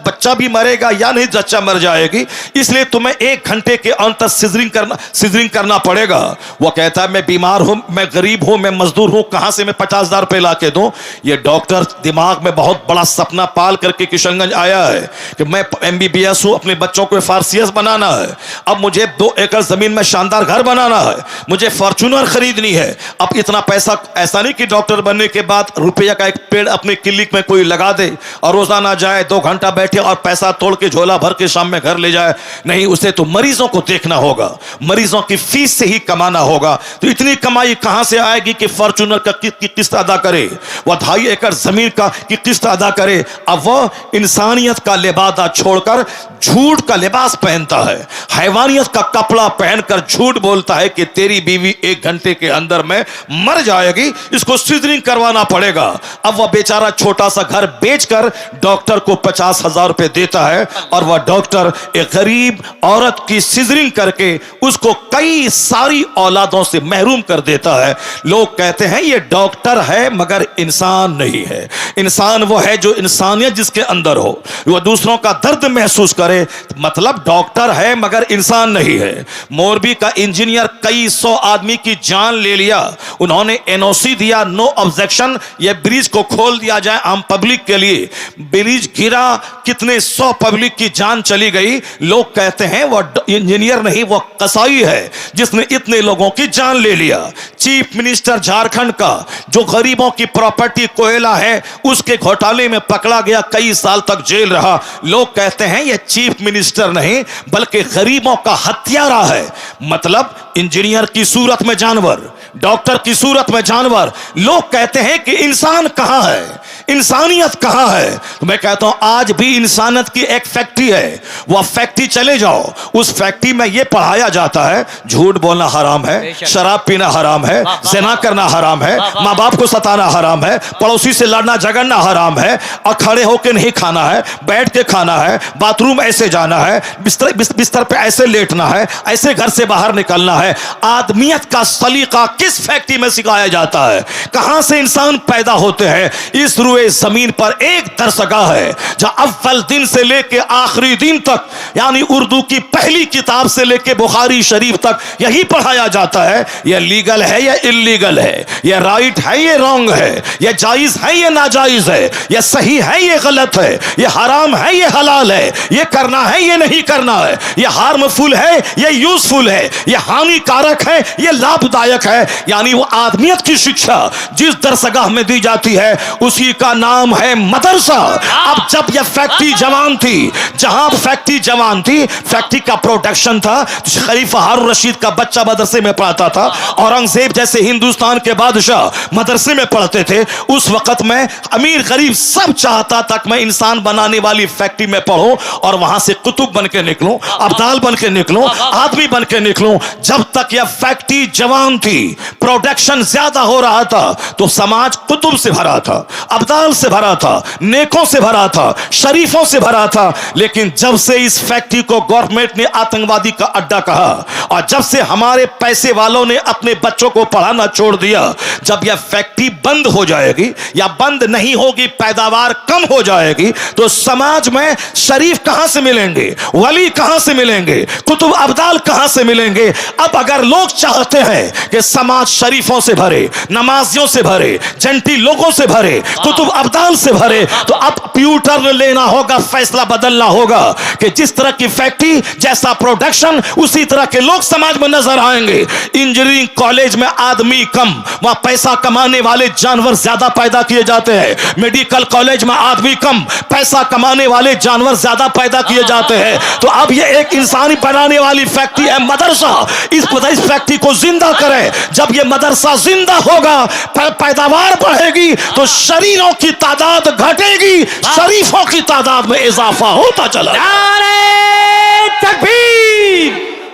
बच्चा भी मरेगा या नहीं जच्चा मर जाएगी, इसलिए तुम्हें 1 घंटे के अंतर सिजरिंग करना पड़ेगा। वो कहता है मैं बीमार हूं, मैं गरीब हूं, मैं मजदूर हूं, कहां से मैं 50,000 रुपए ला के दूं? ये डॉक्टर दिमाग में बहुत बड़ा सपना पाल करके किशनगंज आया है कि मैं MBBS हूं, अपने बच्चों को FRCS बनाना है, अब मुझे 2 एकड़ जमीन में शानदार घर बनाना है, मुझे फॉर्च्यूनर खरीदनी है। अब इतना पैसा, ऐसा नहीं कि डॉक्टर बनने के बाद रुपया का एक पेड़ अपने क्लिनिक में कोई लगा दे और रोजाना जाए 2 घंटा बैठे और पैसा तोड़ के झोला भर के शाम में घर ले जाए। नहीं, उसे तो मरीजों को देखना होगा, मरीजों की फीस से ही कमाना होगा। तो इतनी कमाई कहां से आएगी कि फॉर्च्यूनर का की किस्त अदा करे, वह 2.5 एकड़ जमीन का की किस्त अदा करे? अब वह इंसानियत का लिबादा छोड़कर झूठ का लिबास पहनता है, हैवानियत का कपड़ा पहनकर झूठ बोलता है कि तेरी बीवी 1 घंटे के अंदर में मर जाएगी, इसको सिजरिंग करवाना पड़ेगा। अब वह बेचारा छोटा सा घर बेचकर डॉक्टर को 50,000 रुपए देता है और वह डॉक्टर एक गरीब औरत की सिजरिंग करके उसको कई सारी औलादों से महरूम कर देता है। लोग कहते हैं ये डॉक्टर है मगर इंसान नहीं है। इंसान वो है जो इंसानियत जिसके अंदर हो, वह दूसरों का दर्द महसूस करे, मतलब डॉक्टर है मगर इंसान नहीं है। मोरबी का इंजीनियर कई 100 आदमी की जान ले लिया, उन्होंने NOC दिया, नो ऑब्जेक्शन, यह ब्रिज को खोल दिया जाए आम पब्लिक के लिए। ब्रिज गिरा, कितने 100 पब्लिक की जान चली गई। लोग कहते हैं वह इंजीनियर नहीं, वह कसाई है जिसने इतने लोगों की जान ले लिया। चीफ मिनिस्टर झारखंड का जो गरीबों की प्रॉपर्टी कोयला है उसके घोटाले में पकड़ा गया, कई साल तक जेल रहा। लोग कहते हैं यह चीफ मिनिस्टर नहीं बल्कि गरीबों का हत्यारा है। मतलब इंजीनियर की सूरत में जानवर, डॉक्टर की सूरत में जानवर। लोग कहते हैं कि इंसान कहां है, इंसानियत कहां है? तो मैं कहता हूं आज भी इंसानियत की एक फैक्ट्री है, वह फैक्ट्री चले जाओ, उस फैक्ट्री में यह पढ़ाया जाता है झूठ बोलना हराम है, शराब पीना हराम है, ज़िना करना हराम है, माँ बाप को सताना हराम है, पड़ोसी से लड़ना झगड़ना हराम है, और खड़े होकर नहीं खाना है, बैठ के खाना है, बाथरूम ऐसे जाना है, बिस्तर पे ऐसे लेटना है, ऐसे घर से बाहर निकलना है। आदमियत का सलीका किस फैक्ट्री में सिखाया जाता है, कहां से इंसान पैदा होते हैं। इस रुए जमीन पर एक दरसगाह है जहां अव्वल दिन से लेके आखिरी दिन तक, यानी उर्दू की पहली किताब से लेके बुखारी शरीफ तक यही पढ़ाया जाता है। यह लीगल है या इलीगल है, यह राइट है या रॉन्ग है, यह जायज है या नाजायज है, यह सही है या गलत है, यह हराम है या हलाल है, यह करना है या नहीं करना है, यह हार्मफुल है या यूजफुल है, यह हानिकारक है या लाभदायक है। यानी वो आदमियत की शिक्षा जिस दरसगाह में दी जाती है उसी का नाम है मदरसा। अब जब यह फैक्ट्री जवान थी, जहां फैक्ट्री जवान थी, फैक्ट्री का प्रोडक्शन था, तो खलीफा हारून रशीद का बच्चा मदरसे में पढ़ता था, औरंगजेब जैसे हिंदुस्तान के बादशाह मदरसे में पढ़ते थे। उस वक्त में अमीर गरीब सब चाहता था मैं इंसान बनाने वाली फैक्ट्री में पढ़ूं और वहां से कुतुब बन के निकलूं, अब्दाल बन के निकलूं, आदमी बन के निकलूं। जब तक यह फैक्ट्री जवान थी, प्रोडक्शन ज्यादा हो रहा था, तो समाज कुतुब से भरा था, अब्दाल से भरा था, नेकों से भरा था, शरीफों से भरा था। लेकिन जब से इस फैक्ट्री को गवर्नमेंट ने आतंकवादी का अड्डा कहा और जब से हमारे पैसे वालों ने अपने बच्चों को पढ़ाना छोड़ दिया, जब यह फैक्ट्री बंद हो जाएगी या बंद नहीं होगी, पैदावार कम हो जाएगी, तो समाज में शरीफ कहां से मिलेंगे, वली कहां से मिलेंगे, कुतुब अब्दाल कहां से मिलेंगे। अब अगर लोग चाहते हैं कि समाज शरीफों से भरे, नमाजियों से भरे, जंटी लोगों से भरे, कुतुब अब्दाल से भरे, तो अब कंप्यूटर लेना होगा, फैसला बदलना होगा कि जिस तरह की फैक्ट्री, जैसा प्रोडक्शन, उसी तरह के लोग समाज में नजर आएंगे। इंजीनियरिंग कॉलेज में आदमी कम, वहां पैसा कमाने वाले जानवर ज्यादा पैदा किए जाते हैं। मेडिकल कॉलेज में आदमी कम, पैसा कमाने वाले जानवर ज्यादा पैदा किए जाते हैं। तो अब ये एक इंसानी बनाने वाली फैक्ट्री है मदरसा। इस फैक्ट्री को जिंदा करें। जब ये मदरसा जिंदा होगा, पैदावार बढ़ेगी, तो शरीरों की तादाद घटेगी, शरीफों की तादाद में इजाफा होता चला। नारे तकबीर,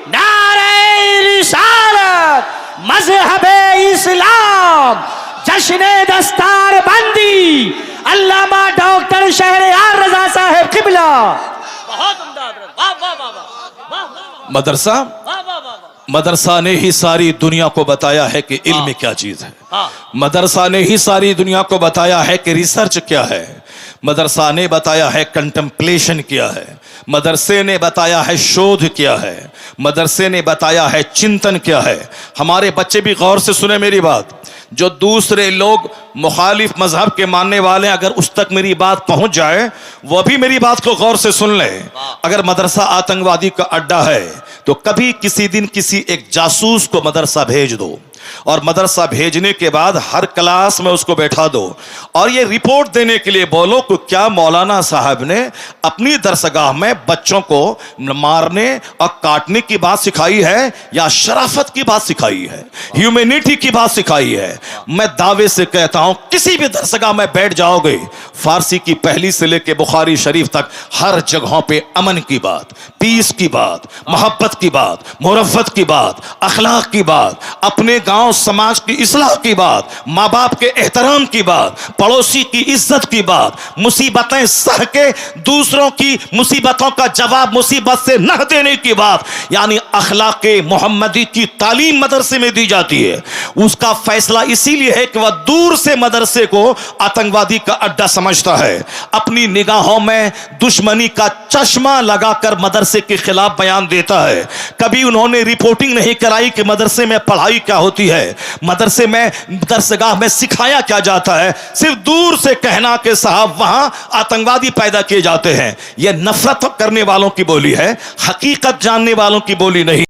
नारे रिसालत, मज़हबे इस्लाम, जश्ने दस्तार बंदी, अल्लामा डॉक्टर शहरयार रजा साहब किबला। बहुत उम्दा हज़रत, वाह वाह वाह वाह वाह वाह मदरसा वाह वाह वाह। मदरसा ने ही सारी दुनिया को बताया है कि इल्म क्या चीज है। हाँ। मदरसा ने ही सारी दुनिया को बताया है कि रिसर्च क्या है। मदरसा ने बताया है कंटेम्पलेशन क्या है। मदरसे ने बताया है शोध क्या है। मदरसे ने बताया है चिंतन क्या है। हमारे बच्चे भी गौर से सुने मेरी बात। जो दूसरे लोग मुखालिफ मजहब के मानने वाले, अगर उस तक मेरी बात पहुंच जाए, वह भी मेरी बात को गौर से सुन ले। अगर मदरसा आतंकवादी का अड्डा है, तो कभी किसी दिन किसी एक जासूस को मदरसा भेज दो और मदरसा भेजने के बाद हर क्लास में उसको बैठा दो और ये रिपोर्ट देने के लिए बोलो कि क्या मौलाना साहब ने अपनी दरसगाह में बच्चों को मारने और काटने की बात सिखाई है या शराफत की बात सिखाई है, ह्यूमैनिटी की बात सिखाई है। मैं दावे से कहता हूं किसी भी दरसगाह में बैठ जाओगे, फारसी की पहली से लेकर बुखारी शरीफ तक हर जगहों पे अमन की बात, पीस की बात, मोहब्बत की बात, मुरफ़्फ़त की बात, अखलाक की बात, अपने गांव समाज की इस्लाह की बात, माँ बाप के एहतराम की बात, पड़ोसी की इज्जत की बात, मुसीबतें सह के दूसरों की मुसीबतों का जवाब मुसीबत से न देने की बात, यानी अखलाक़े मोहम्मदी की तालीम मदरसे में दी जाती है। उसका फैसला इसीलिए है कि वह दूर से मदरसे को आतंकवादी का अड्डा समझता है। अपनी निगाहों में दुश्मनी का चश्मा लगाकर मदरसे के खिलाफ बयान देता है। कभी उन्होंने रिपोर्टिंग नहीं कराई कि मदरसे में पढ़ाई क्या होती है, मदरसे में दरसगाह में सिखाया क्या जाता है। सिर्फ दूर से कहना कि साहब वहां आतंकवादी पैदा किए जाते हैं। यह नफरत करने वालों की बोली है, हकीकत जानने वालों की बोली नहीं।